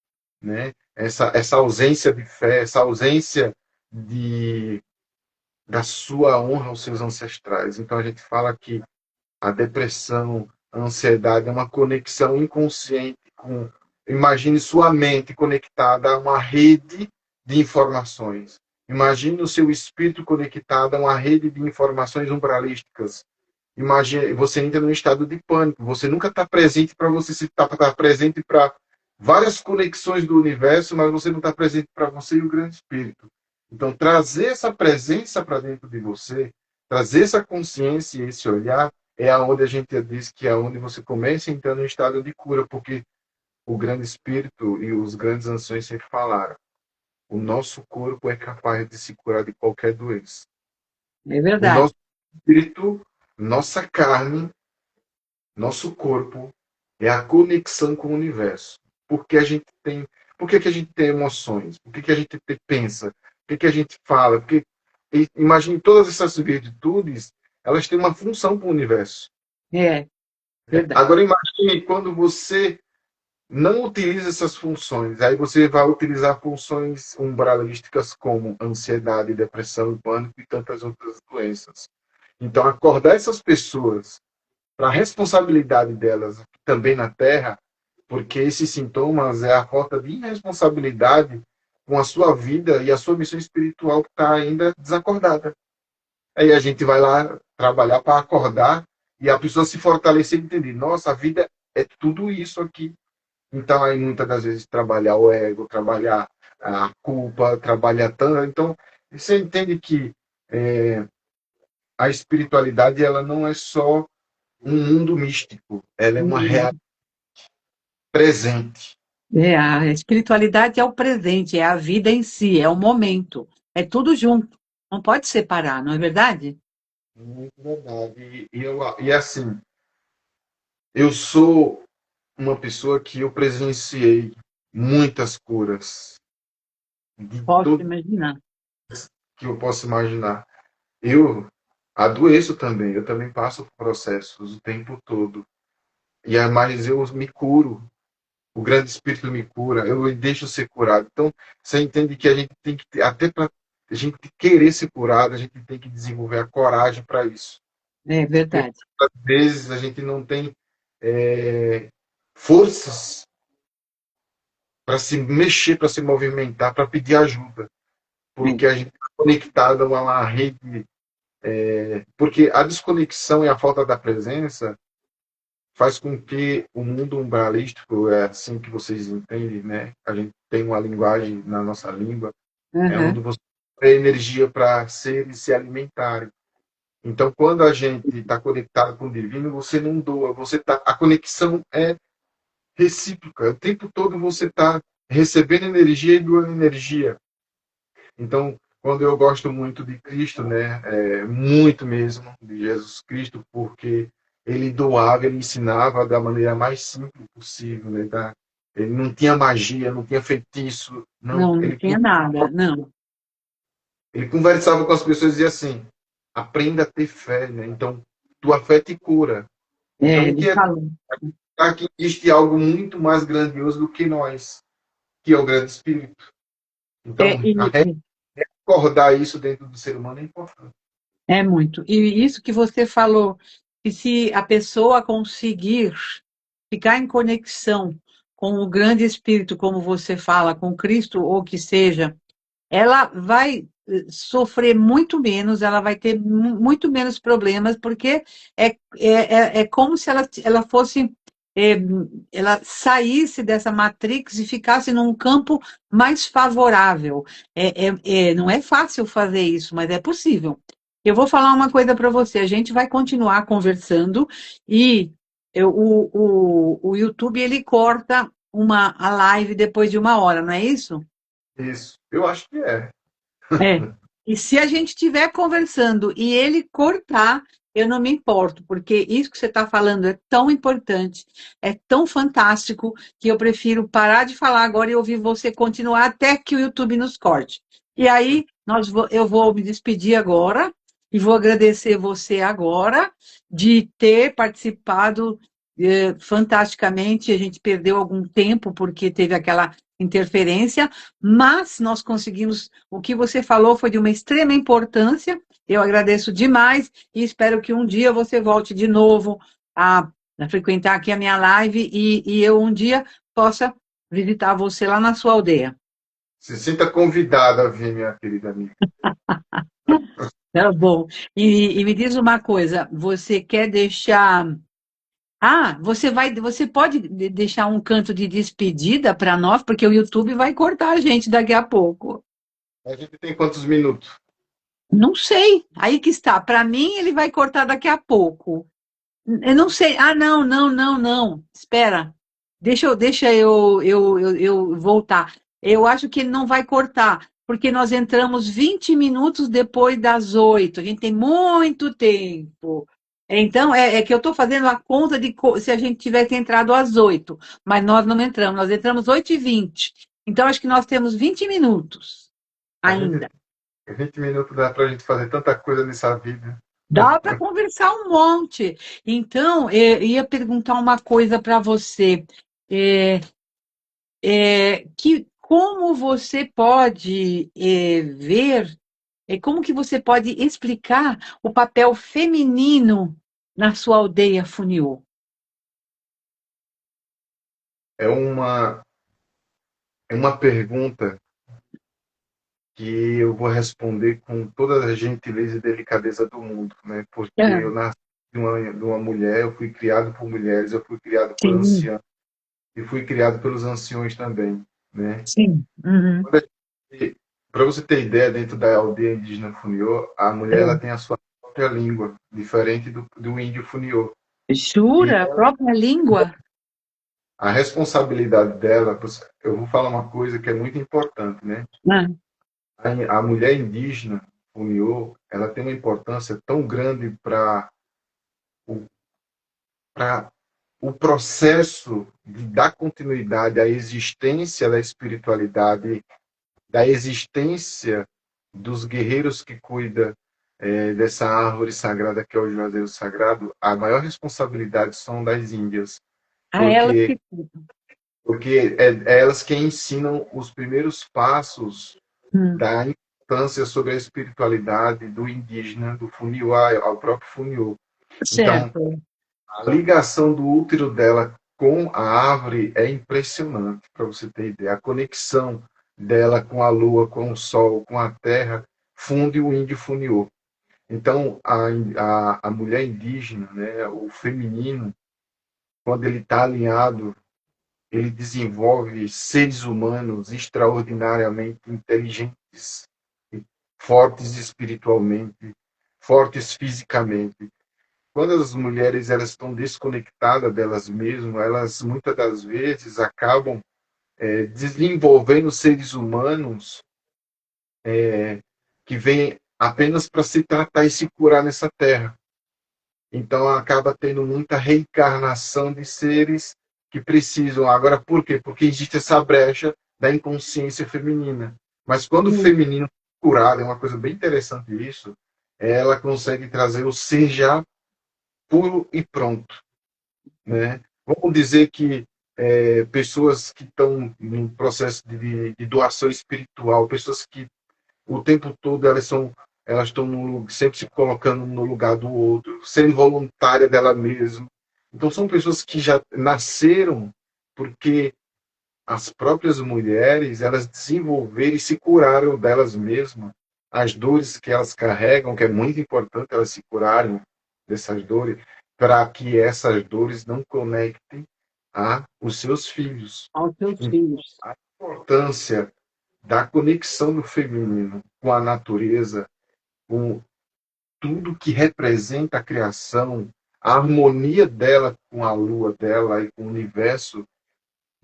né? Essa ausência de fé, essa ausência de, da sua honra aos seus ancestrais. Então a gente fala que a depressão, a ansiedade é uma conexão inconsciente com. Imagine sua mente conectada a uma rede de informações. Imagine o seu espírito conectado a uma rede de informações umbralísticas. Imagine, você entra num estado de pânico. Você nunca está presente para você, se está presente para várias conexões do universo, mas você não está presente para você e o grande espírito. Então, trazer essa presença para dentro de você, trazer essa consciência e esse olhar, é aonde a gente diz que é onde você começa a entrar no estado de cura, porque o grande espírito e os grandes anciões sempre falaram: o nosso corpo é capaz de se curar de qualquer doença. é O verdade. nosso espírito, nossa carne, nosso corpo é a conexão com o universo. Porque a gente tem, por que a gente tem emoções? Por que a gente pensa? Por que a gente fala? Porque imagine todas essas virtudes, elas têm uma função para o universo. É, verdade. Agora imagine quando você não utiliza essas funções, aí você vai utilizar funções umbralísticas como ansiedade, depressão, pânico e tantas outras doenças. Então, acordar essas pessoas para a responsabilidade delas também na Terra, porque esses sintomas é a falta de irresponsabilidade com a sua vida e a sua missão espiritual que está ainda desacordada. Aí a gente vai lá trabalhar para acordar e a pessoa se fortalecer e entender: nossa, a vida é tudo isso aqui. Então, aí muitas das vezes trabalhar o ego, trabalhar a culpa, trabalhar tanto. Então, você entende que a espiritualidade ela não é só um mundo místico, ela é uma realidade presente. A espiritualidade é o presente, é a vida em si, é o momento, é tudo junto. Não pode separar, não é verdade? Muito verdade. E assim, eu sou uma pessoa que eu presenciei muitas curas de Posso tudo imaginar. que eu posso imaginar. Eu adoeço também, eu também passo por processos o tempo todo. Mas eu me curo. O grande espírito me cura, eu me deixo ser curado. Então, você entende que a gente tem que ter, até para a gente querer ser curado, a gente tem que desenvolver a coragem para isso. É Porque verdade. às vezes a gente não tem forças para se mexer, para se movimentar, para pedir ajuda, É. porque a gente está conectado a uma rede. Porque a desconexão e a falta da presença faz com que o mundo umbralístico, é assim que vocês entendem, né? A gente tem uma linguagem na nossa língua, é onde Uhum. você tem energia para ser e se alimentar. Então, quando a gente está conectado com o divino, você não doa, você tá, a conexão é recíproca. O tempo todo você está recebendo energia e doando energia. Então, quando eu gosto muito de Cristo, né, muito mesmo de Jesus Cristo, porque ele doava, ele ensinava da maneira mais simples possível, né, ele não tinha magia, não tinha feitiço, não, Não, não tinha nada, não. ele conversava com as pessoas e dizia assim: aprenda a ter fé, né? Então, tua fé te cura. Então, É, o que ele é falou. que existe algo muito mais grandioso do que nós, que é o grande espírito. É, Então, recordar isso dentro do ser humano é importante. é muito. E isso que você falou, que se a pessoa conseguir ficar em conexão com o grande espírito, como você fala, com Cristo ou que seja, ela vai sofrer muito menos, ela vai ter muito menos problemas, porque é como se ela fosse, é, ela saísse dessa matrix e ficasse num campo mais favorável. Não é fácil fazer isso, mas é possível. Eu vou falar uma coisa para você, a gente vai continuar conversando e o YouTube ele corta a live depois de 1 hora, não é isso? Isso, eu acho que é. É. E se a gente estiver conversando e ele cortar, eu não me importo, porque isso que você está falando é tão importante, é tão fantástico, que eu prefiro parar de falar agora e ouvir você continuar até que o YouTube nos corte. E aí, eu vou me despedir agora e vou agradecer você agora de ter participado fantasticamente. A gente perdeu algum tempo porque teve aquela interferência, mas nós conseguimos. O que você falou foi de uma extrema importância. Eu agradeço demais e espero que um dia você volte de novo a frequentar aqui a minha live e eu um dia possa visitar você lá na sua aldeia. Se sinta convidada a vir, minha querida amiga. Tá bom. Me diz uma coisa, você quer deixar. Você pode deixar um canto de despedida para nós, porque o YouTube vai cortar a gente daqui a pouco. A gente tem quantos minutos? Não sei. Aí que está. Para mim, ele vai cortar daqui a pouco. Eu não sei. Não, não, não, não. Espera. Deixa eu voltar. Eu acho que ele não vai cortar, porque nós entramos 20 minutos depois das 8. A gente tem muito tempo. Então, é que eu estou fazendo a conta de se a gente tivesse entrado às 8, mas nós não entramos. Nós entramos 8h20. Então, acho que nós temos 20 minutos A gente, ainda. 20 minutos dá pra gente fazer tanta coisa nessa vida. Dá para conversar um monte. Então, eu ia perguntar uma coisa para você. É, como você pode ver, como que você pode explicar o papel feminino na sua aldeia Funiô? É uma pergunta que eu vou responder com toda a gentileza e delicadeza do mundo, né? Porque Ah, eu nasci de uma mulher, eu fui criado por mulheres, eu fui criado por sim, anciãos e fui criado pelos anciões também, né? sim. Uhum. Para você ter ideia, dentro da aldeia indígena Funiô, a mulher ela tem a sua própria língua, diferente do índio Funiô. E Jura? A própria língua? a responsabilidade dela, eu vou falar uma coisa que é muito importante, né? Ah, A mulher indígena Funiô, ela tem uma importância tão grande para o processo de dar continuidade à existência da espiritualidade, da existência dos guerreiros que cuidam dessa árvore sagrada que é o Juazeiro Sagrado. A maior responsabilidade são das Índias, A elas porque que cuidam. é elas que ensinam os primeiros passos Hum, da importância sobre a espiritualidade do indígena, do Funiô, ao próprio Funiô. Então, certo. a ligação do útero dela com a árvore é impressionante, para você ter ideia. A conexão dela com a lua, com o sol, com a terra, funde o índio Funiô. Então, a mulher indígena, né, o feminino, quando ele está alinhado, ele desenvolve seres humanos extraordinariamente inteligentes, fortes espiritualmente, fortes fisicamente. Quando as mulheres elas estão desconectadas delas mesmas, elas muitas das vezes acabam desenvolvendo seres humanos que vêm apenas para se tratar e se curar nessa terra. Então acaba tendo muita reencarnação de seres que precisam. Agora, por quê? Porque existe essa brecha da inconsciência feminina. Mas quando o Hum, feminino é curado, é uma coisa bem interessante isso, ela consegue trazer o ser já puro e pronto, né? Vamos dizer que pessoas que estão no processo de doação espiritual, pessoas que o tempo todo elas estão sempre se colocando no lugar do outro, sendo voluntária dela mesma. Então são pessoas que já nasceram porque as próprias mulheres elas desenvolveram e se curaram delas mesmas as dores que elas carregam, que é muito importante elas se curarem dessas dores, para que essas dores não conectem a os seus filhos. aos seus Então, filhos. a importância da conexão do feminino com a natureza, com tudo que representa a criação, a harmonia dela com a lua dela e com o universo,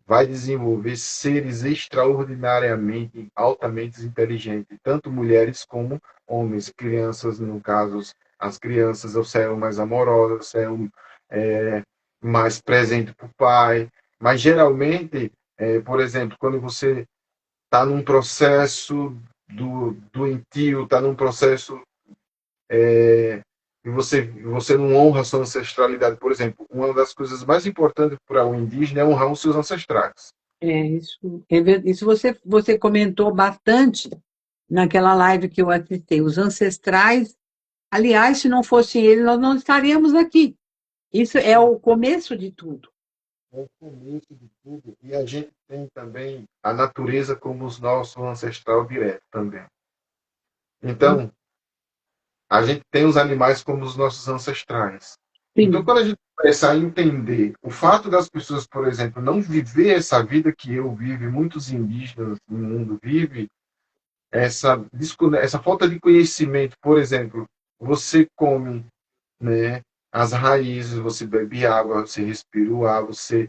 vai desenvolver seres extraordinariamente, altamente inteligentes, tanto mulheres como homens, crianças, no caso, as crianças serão mais amorosas, serão mais presentes para o pai, mas geralmente, por exemplo, quando você está num processo do doentio, está num processo e você não honra a sua ancestralidade. Por exemplo, uma das coisas mais importantes para o indígena é honrar os seus ancestrais. Isso você comentou bastante naquela live que eu assisti. Os ancestrais, aliás, se não fossem eles, nós não estaríamos aqui. Isso é o começo de tudo. É o começo de tudo. E a gente tem também a natureza como o nosso ancestral direto também. Então, a gente tem os animais como os nossos ancestrais. Então, Sim, quando a gente começa a entender o fato das pessoas, por exemplo, não viver essa vida que eu vivo, e muitos indígenas no mundo vivem, essa falta de conhecimento, por exemplo, você come, né, as raízes, você bebe água, você respira o ar, você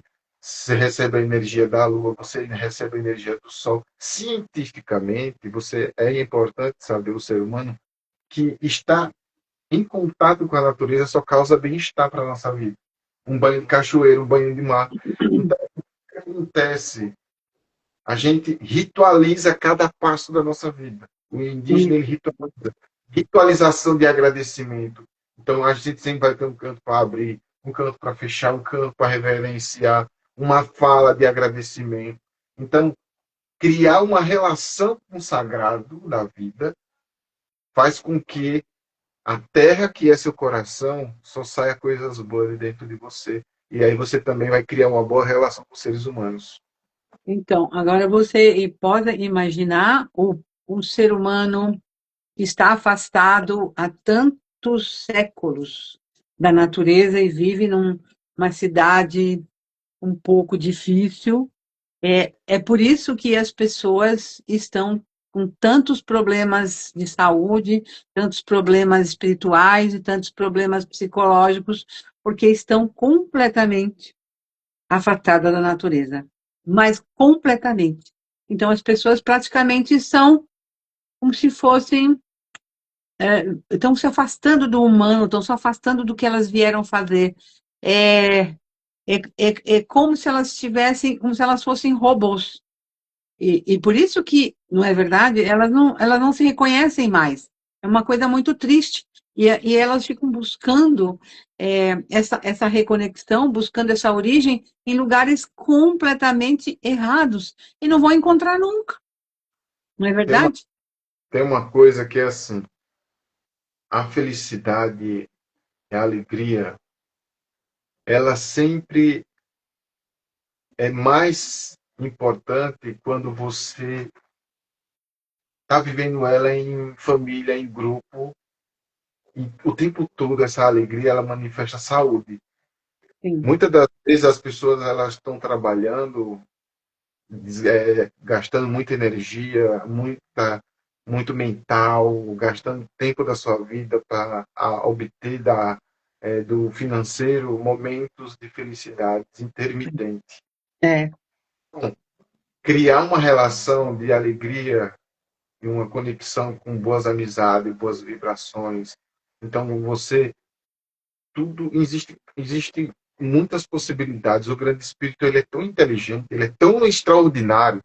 recebe a energia da lua, você recebe a energia do sol. Cientificamente, é importante saber o ser humano que está em contato com a natureza só causa bem-estar para a nossa vida. Um banho de cachoeira, um banho de mar. Então, o que acontece? A gente ritualiza cada passo da nossa vida. O indígena ele isso. ritualiza. Ritualização de agradecimento. Então a gente sempre vai ter um canto para abrir, um canto para fechar, um canto para reverenciar, uma fala de agradecimento. Então, criar uma relação com o sagrado da vida faz com que a terra que é seu coração só saia coisas boas de dentro de você. E aí você também vai criar uma boa relação com os seres humanos. Então, agora você pode imaginar o ser humano que está afastado há tantos séculos da natureza e vive numa cidade um pouco difícil. É por isso que as pessoas estão com tantos problemas de saúde, tantos problemas espirituais e tantos problemas psicológicos, porque estão completamente afastadas da natureza, mas completamente. Então, as pessoas praticamente são como se fossem estão se afastando do humano, estão se afastando do que elas vieram fazer. É, é como se elas tivessem, como se elas fossem robôs. E por isso que, não é verdade, elas não se reconhecem mais. É uma coisa muito triste. E elas ficam buscando essa reconexão, buscando essa origem em lugares completamente errados. E não vão encontrar nunca, não é Tem uma, verdade? tem uma coisa que é assim, a felicidade, a alegria, ela sempre é mais importante quando você está vivendo ela em família, em grupo, e o tempo todo essa alegria ela manifesta saúde. Sim, Muitas das vezes as pessoas elas estão trabalhando, gastando muita energia, muito mental, gastando tempo da sua vida para obter do financeiro momentos de felicidade intermitente. é, Então, criar uma relação de alegria e uma conexão com boas amizades, boas vibrações. Então, tudo existe muitas possibilidades. O grande espírito ele é tão inteligente, ele é tão extraordinário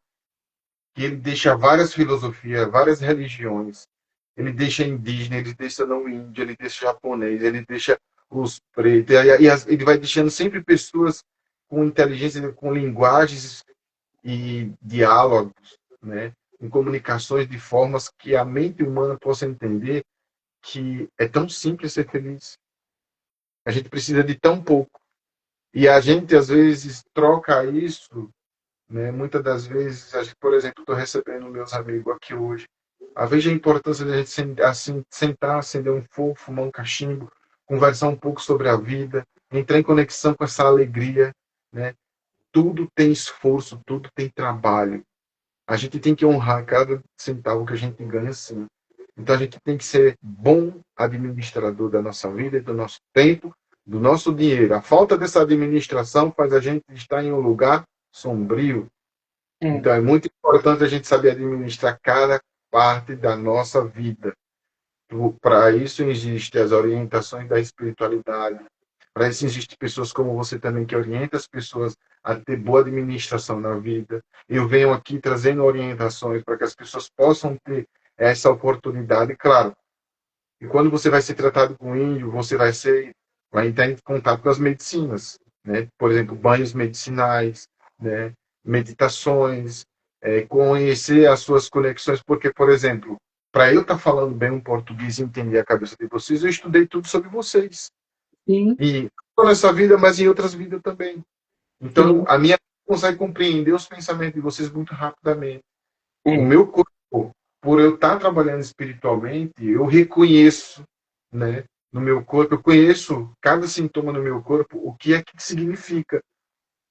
que ele deixa várias filosofias, várias religiões. Ele deixa indígena, ele deixa não índio, ele deixa japonês, ele deixa os pretos, ele vai deixando sempre pessoas com inteligência, com linguagens e diálogos, né? Em comunicações de formas que a mente humana possa entender que é tão simples ser feliz. A gente precisa de tão pouco. E a gente, às vezes, troca isso, né? Muitas das vezes, por exemplo, estou recebendo meus amigos aqui hoje. A veja a importância de a gente assim, sentar, acender um fogo, fumar um cachimbo, conversar um pouco sobre a vida, entrar em conexão com essa alegria, né? Tudo tem esforço, tudo tem trabalho. A gente tem que honrar cada centavo que a gente ganha, sim. Então a gente tem que ser bom administrador da nossa vida, do nosso tempo, do nosso dinheiro. A falta dessa administração faz a gente estar em um lugar sombrio. é. Então é muito importante a gente saber administrar cada parte da nossa vida. Para isso existem as orientações da espiritualidade. Para isso existem pessoas como você também que orienta as pessoas a ter boa administração na vida. Eu venho aqui trazendo orientações para que as pessoas possam ter essa oportunidade, claro. E quando você vai ser tratado com índio, você vai entrar em contato com as medicinas, né? Por exemplo, banhos medicinais, né? Meditações, conhecer as suas conexões, porque, por exemplo, para eu estar falando bem um português e entender a cabeça de vocês, eu estudei tudo sobre vocês. Sim, E não nessa vida, mas em outras vidas também. Então, sim, a minha consegue compreender os pensamentos de vocês muito rapidamente. O é. meu corpo, por eu estar trabalhando espiritualmente, eu reconheço, né, no meu corpo, eu conheço cada sintoma no meu corpo, o que é que significa.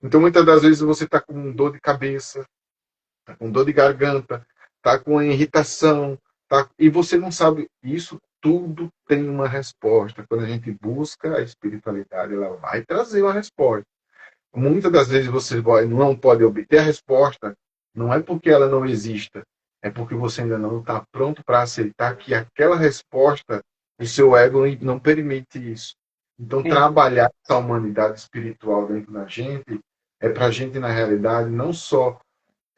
Então, muitas das vezes você está com dor de cabeça, está com dor de garganta, está com irritação, e você não sabe. Isso tudo tem uma resposta. Quando a gente busca a espiritualidade, ela vai trazer uma resposta. Muitas das vezes você não pode obter a resposta, não é porque ela não exista, é porque você ainda não está pronto para aceitar que aquela resposta, o seu ego não permite isso. Então, É. trabalhar essa humanidade espiritual dentro da gente é para a gente, na realidade, não só.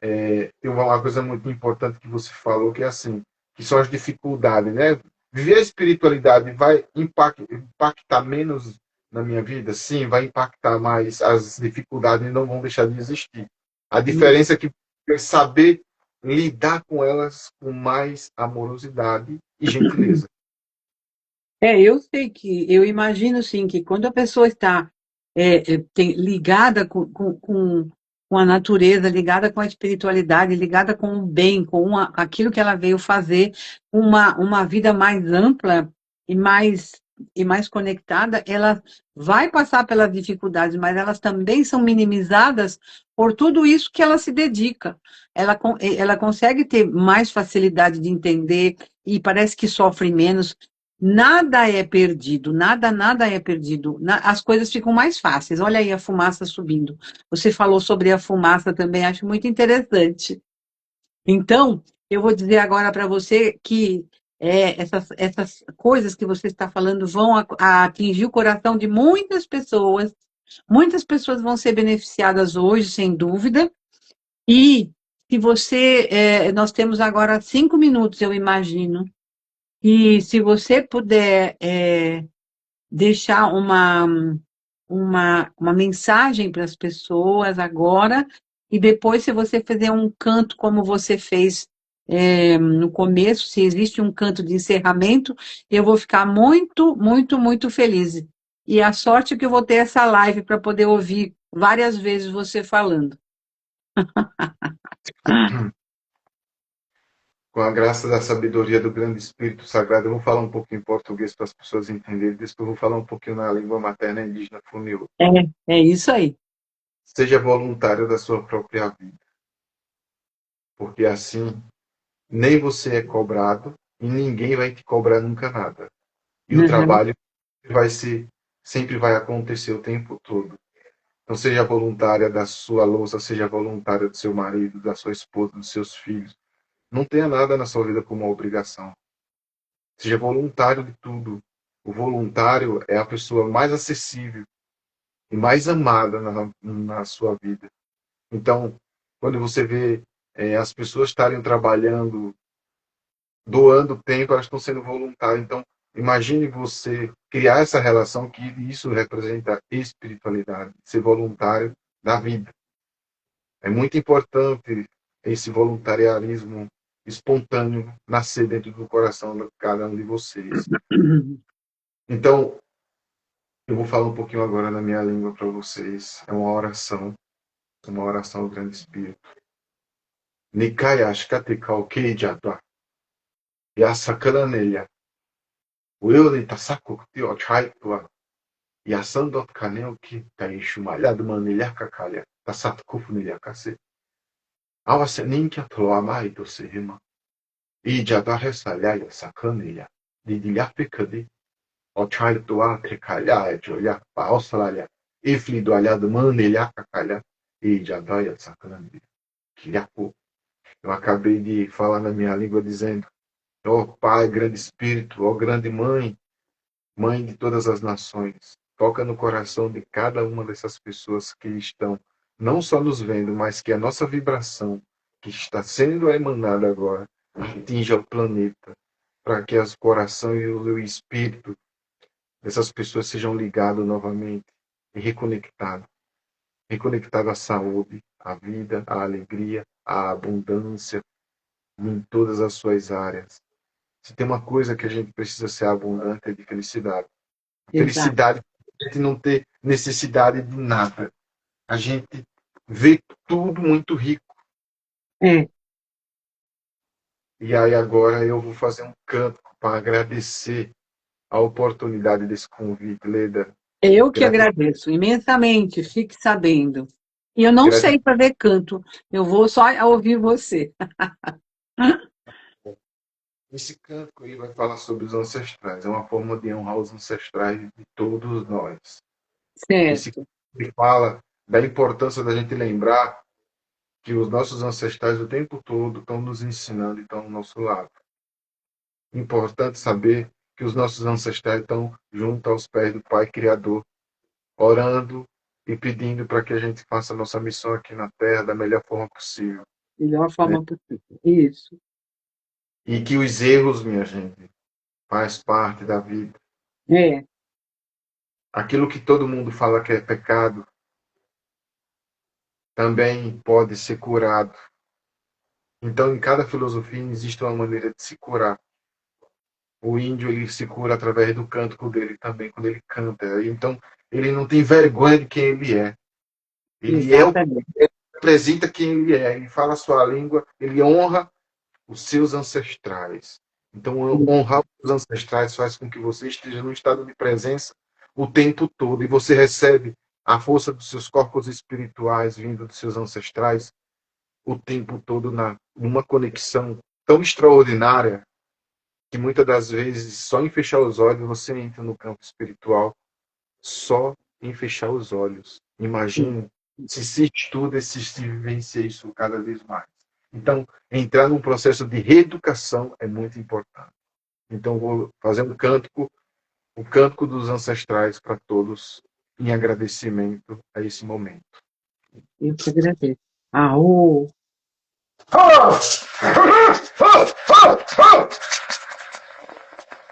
Tem uma coisa muito importante que você falou, que é assim, que são as dificuldades, né? Viver a espiritualidade vai impactar menos na minha vida? Sim, vai impactar, mas as dificuldades não vão deixar de existir. A diferença é que saber lidar com elas com mais amorosidade e gentileza. Eu sei que, eu imagino sim que quando a pessoa está ligada com a natureza, ligada com a espiritualidade, ligada com o bem, aquilo que ela veio fazer, uma vida mais ampla e mais, e mais conectada, ela vai passar pelas dificuldades, mas elas também são minimizadas por tudo isso que ela se dedica. Ela consegue ter mais facilidade de entender e parece que sofre menos. Nada é perdido, nada é perdido. As coisas ficam mais fáceis. Olha aí a fumaça subindo. Você falou sobre a fumaça também, acho muito interessante. Então, eu vou dizer agora para você que essas coisas que você está falando vão atingir o coração de muitas pessoas vão ser beneficiadas hoje, sem dúvida, e se nós temos agora 5 minutos, eu imagino, e se você puder deixar uma mensagem para as pessoas agora, e depois, se você fizer um canto como você fez no começo, se existe um canto de encerramento, eu vou ficar muito, muito, muito feliz. E a sorte é que eu vou ter essa live para poder ouvir várias vezes você falando. Com a graça da sabedoria do grande Espírito Sagrado, eu vou falar um pouquinho em português para as pessoas entenderem, depois eu vou falar um pouquinho na língua materna indígena Funiô. É isso aí. Seja voluntário da sua própria vida, porque assim nem você é cobrado e ninguém vai te cobrar nunca nada. E o Uhum. trabalho sempre vai acontecer o tempo todo. Então seja voluntária da sua louça, seja voluntária do seu marido, da sua esposa, dos seus filhos. Não tenha nada na sua vida como uma obrigação. Seja voluntário de tudo. O voluntário é a pessoa mais acessível e mais amada na sua vida. Então, quando você vê as pessoas estarem trabalhando, doando tempo, elas estão sendo voluntárias. Então, imagine você criar essa relação que isso representa espiritualidade, ser voluntário da vida. É muito importante esse voluntariarismo espontâneo nascer dentro do coração de cada um de vocês. Então, eu vou falar um pouquinho agora na minha língua para vocês. É uma oração do Grande Espírito. Nikaya shikatekao keijatwa. Yasakaranelha. Wilni tasakuti ochaitua. Yasandot kaneo ki taishumalhado manilha kakalha. Tasatkufunilha kase. Awaseninkia tloamai do sehima. Ijada resalhaya sakanilha. Didilha pecadi. Ochaitua tekalha ejoya. Paosalalha. Ifli do alhado manilha kakalha. Ijadaya sakanilha. Quilhapu. Eu acabei de falar na minha língua dizendo: ó Pai, grande Espírito, ó grande Mãe, Mãe de todas as nações, toca no coração de cada uma dessas pessoas que estão não só nos vendo, mas que a nossa vibração que está sendo emanada agora atinja o planeta, para que o coração e o espírito dessas pessoas sejam ligados novamente e reconectados. Reconectado à saúde, à vida, à alegria, à abundância em todas as suas áreas. Se tem uma coisa que a gente precisa ser abundante é de felicidade. Exato. Felicidade, a gente não ter necessidade de nada. A gente vê tudo muito rico. É. E aí agora eu vou fazer um canto para agradecer a oportunidade desse convite, Leda. Eu que Gratidão. agradeço imensamente, fique sabendo. E eu não sei Gratidão. fazer canto, eu vou só ouvir você. Esse canto aí vai falar sobre os ancestrais. É uma forma de honrar os ancestrais de todos nós. Esse Certo, canto fala da importância da gente lembrar que os nossos ancestrais o tempo todo estão nos ensinando e estão ao nosso lado. Importante saber que os nossos ancestrais estão junto aos pés do Pai Criador, orando e pedindo para que a gente faça a nossa missão aqui na Terra da melhor forma possível. melhor Né? forma possível. Isso. E que os erros, minha gente, faz parte da vida. É, Aquilo que todo mundo fala que é pecado também pode ser curado. Então, em cada filosofia existe uma maneira de se curar. O índio ele se cura através do cântico dele também, quando ele canta. Então, ele não tem vergonha de quem ele é. Ele é o exatamente. ele representa quem ele é. Ele fala a sua língua, ele honra os seus ancestrais. Então, honrar os ancestrais faz com que você esteja num estado de presença o tempo todo e você recebe a força dos seus corpos espirituais vindo dos seus ancestrais o tempo todo numa conexão tão extraordinária que muitas das vezes só em fechar os olhos você entra no campo espiritual, só em fechar os olhos. Imagine se estuda e se vivencia isso cada vez mais. Então, entrar num processo de reeducação é muito importante. Então, vou fazer um cântico, o cântico dos ancestrais para todos, em agradecimento a esse momento. Eu te agradeço. Aô!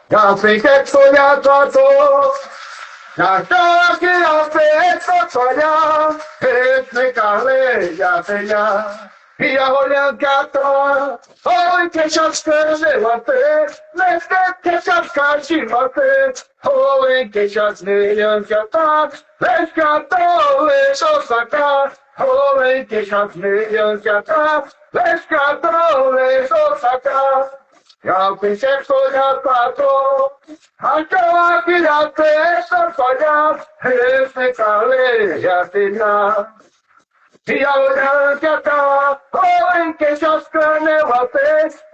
Ya perfecto ya todo, ya está que ya perfecto ya, este cale ya te ya. Y ahora que atrás, hoy que ya se levante, desde que ya casi mate, hoy que ya se levante, rescató esos acá, hoy que ya se levante, rescató esos acá. Ya pensé soñar pato, acaba que ya te soñar, ese cale ya tenía. Y ahora que acá, joven que ya escane guape,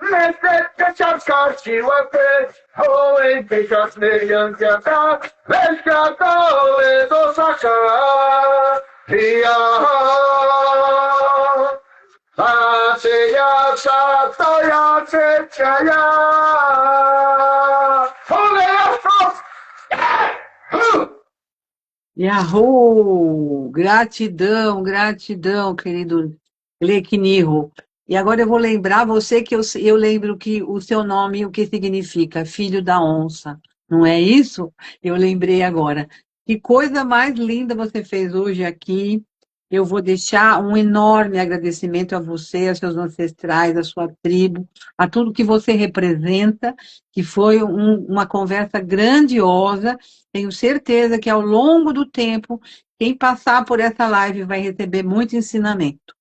desde que ya casi guape, joven que ya escane que acá, rescató de dos acá. Y Aseya Sataya Sechaya. Yahoo! Gratidão, gratidão, querido Lequinirro. E agora eu vou lembrar você que eu lembro que o seu nome, o que significa filho da onça, não é isso? Eu lembrei agora. Que coisa mais linda você fez hoje aqui. Eu vou deixar um enorme agradecimento a você, aos seus ancestrais, à sua tribo, a tudo que você representa, que foi uma conversa grandiosa. Tenho certeza que ao longo do tempo, quem passar por essa live vai receber muito ensinamento.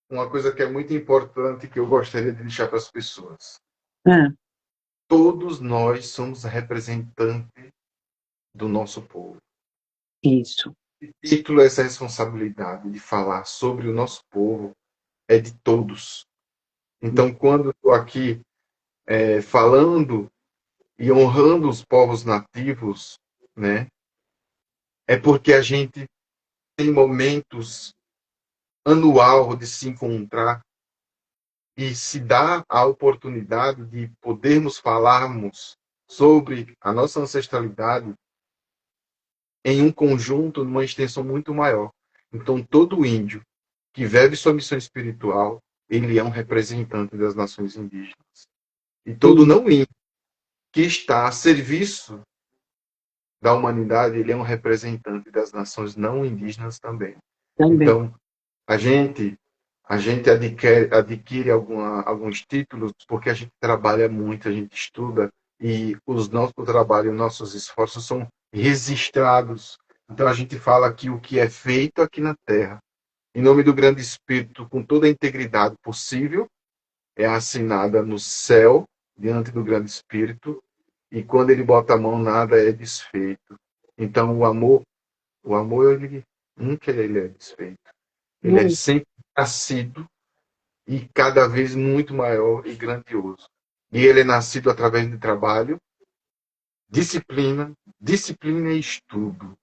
Uma coisa que é muito importante que eu gostaria de deixar para as pessoas. Ah, Todos nós somos representantes do nosso povo. isso. E título essa responsabilidade de falar sobre o nosso povo é de todos. Então, quando eu estou aqui falando e honrando os povos nativos, né, é porque a gente tem momentos anual de se encontrar e se dá a oportunidade de podermos falarmos sobre a nossa ancestralidade em um conjunto, numa extensão muito maior. Então, todo índio que vive sua missão espiritual, ele é um representante das nações indígenas. E todo Sim, não índio que está a serviço da humanidade, ele é um representante das nações não indígenas também. também. Então, a gente adquire alguns títulos porque a gente trabalha muito, a gente estuda e os nossos trabalhos, nossos esforços são registrados. Então a gente fala aqui o que é feito aqui na Terra. Em nome do Grande Espírito, com toda a integridade possível, é assinada no céu, diante do Grande Espírito, e quando ele bota a mão, nada é desfeito. Então o amor, ele nunca ele é desfeito. Ele é Muito. sempre nascido e cada vez muito maior e grandioso. E ele é nascido através de trabalho, disciplina e estudo.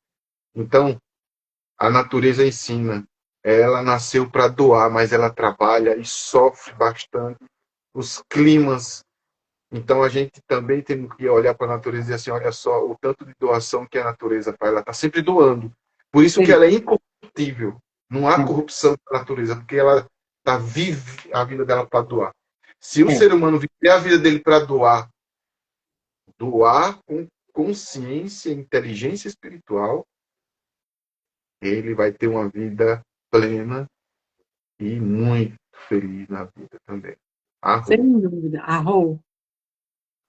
Então, a natureza ensina. Ela nasceu para doar, mas ela trabalha e sofre bastante os climas. Então, a gente também tem que olhar para a natureza e dizer assim, olha só, o tanto de doação que a natureza faz. Ela está sempre doando. Por isso que Sim, ela é incorruptível. Não há é, corrupção da natureza, porque ela vive a vida dela para doar. Se o é. ser humano viver a vida dele para doar com consciência, inteligência espiritual, ele vai ter uma vida plena e muito feliz na vida também. Arro. Sem dúvida. Arro.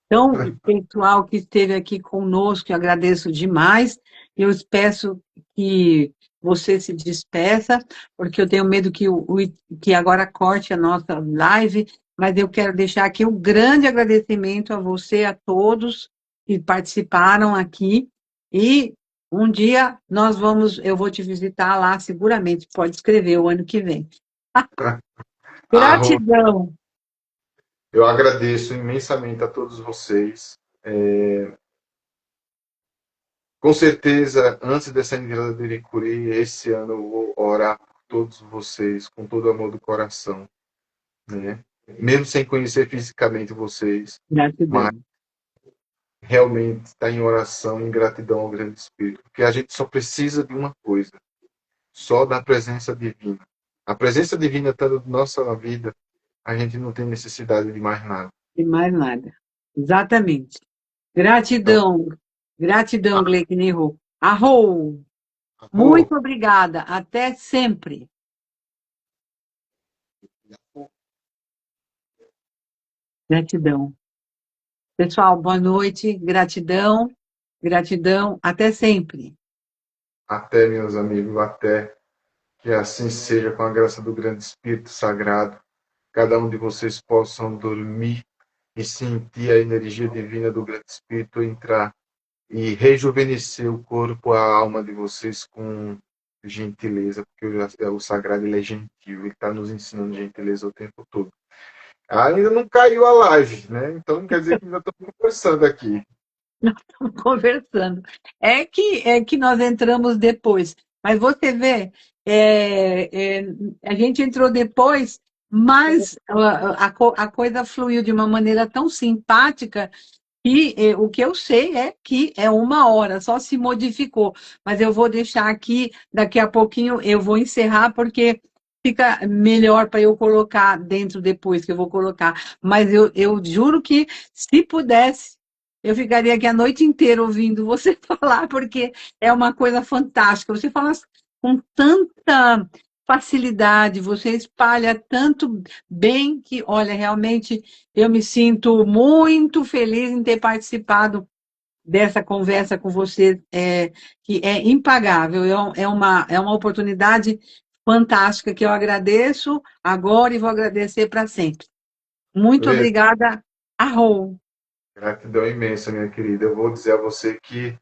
Então, pessoal que esteve aqui conosco, eu agradeço demais. Eu espero que você se despeça, porque eu tenho medo que agora corte a nossa live, mas eu quero deixar aqui um grande agradecimento a você, a todos que participaram aqui. E um dia eu vou te visitar lá, seguramente, pode escrever o ano que vem. Arro. Gratidão. Eu agradeço imensamente a todos vocês. Com certeza, antes dessa entrada de Iricuri, esse ano eu vou orar por todos vocês, com todo o amor do coração, né? Mesmo sem conhecer fisicamente vocês, mas Gratidão. realmente estar em oração, em gratidão ao Grande Espírito, porque a gente só precisa de uma coisa, só da presença divina. A presença divina estando na nossa vida, a gente não tem necessidade de mais nada. E mais nada. Exatamente. Então, Gratidão. Gratidão, Gleicnirro. Arrou! oh, Muito obrigada. Até sempre. Gratidão. Pessoal, boa noite. Gratidão. Gratidão. Até sempre. até, meus amigos, até que assim seja com a graça do Grande Espírito Sagrado. Cada um de vocês possam dormir e sentir a energia divina do Grande Espírito entrar e rejuvenescer o corpo, a alma de vocês com gentileza, porque o sagrado ele é gentil, ele está nos ensinando gentileza o tempo todo. Ainda não caiu a laje, né? Então quer dizer que ainda estamos conversando aqui. Conversando. É que nós entramos depois, mas você vê, a gente entrou depois, mas a coisa fluiu de uma maneira tão simpática que o que eu sei é que é 1 hora, só se modificou. Mas eu vou deixar aqui, daqui a pouquinho eu vou encerrar, porque fica melhor para eu colocar dentro depois que eu vou colocar. Mas eu juro que, se pudesse, eu ficaria aqui a noite inteira ouvindo você falar, porque é uma coisa fantástica. Você fala com tanta facilidade, você espalha tanto bem que, olha, realmente eu me sinto muito feliz em ter participado dessa conversa com você, que é impagável, é uma oportunidade fantástica que eu agradeço agora e vou agradecer para sempre. Muito Lê, obrigada, Arro. gratidão imensa, minha querida. Eu vou dizer a você que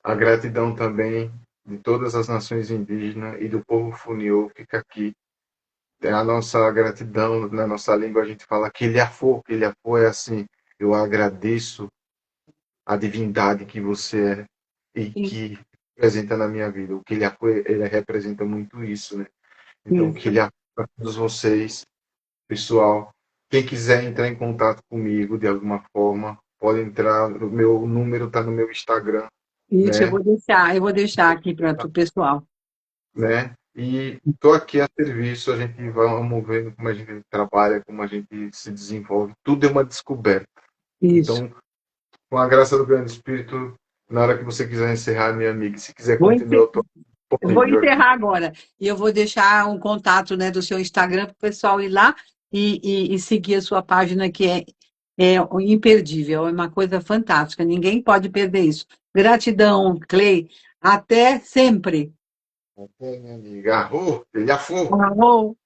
a gratidão também de todas as nações indígenas e do povo funiô fica aqui. A nossa gratidão, na nossa língua a gente fala que ele é assim, eu agradeço a divindade que você é e que representa na minha vida. O que ele representa muito isso, né? Então, que ele para todos vocês, pessoal, quem quiser entrar em contato comigo de alguma forma, pode entrar, o meu número está no meu Instagram, Isso, né? eu vou deixar aqui para o pessoal. Né? E estou aqui a serviço, a gente vai vendo como a gente trabalha, como a gente se desenvolve, tudo é uma descoberta. Isso. Então, com a graça do Grande Espírito, na hora que você quiser encerrar, minha amiga, se quiser Vou, continuar, encer- eu estou eu vou disponível aqui. encerrar agora. E eu vou deixar um contato, né, do seu Instagram para o pessoal ir lá e seguir a sua página, que é imperdível, é uma coisa fantástica. Ninguém pode perder isso. Gratidão, Clay. Até sempre. Até, minha amiga. Arro, ele afou. Alô.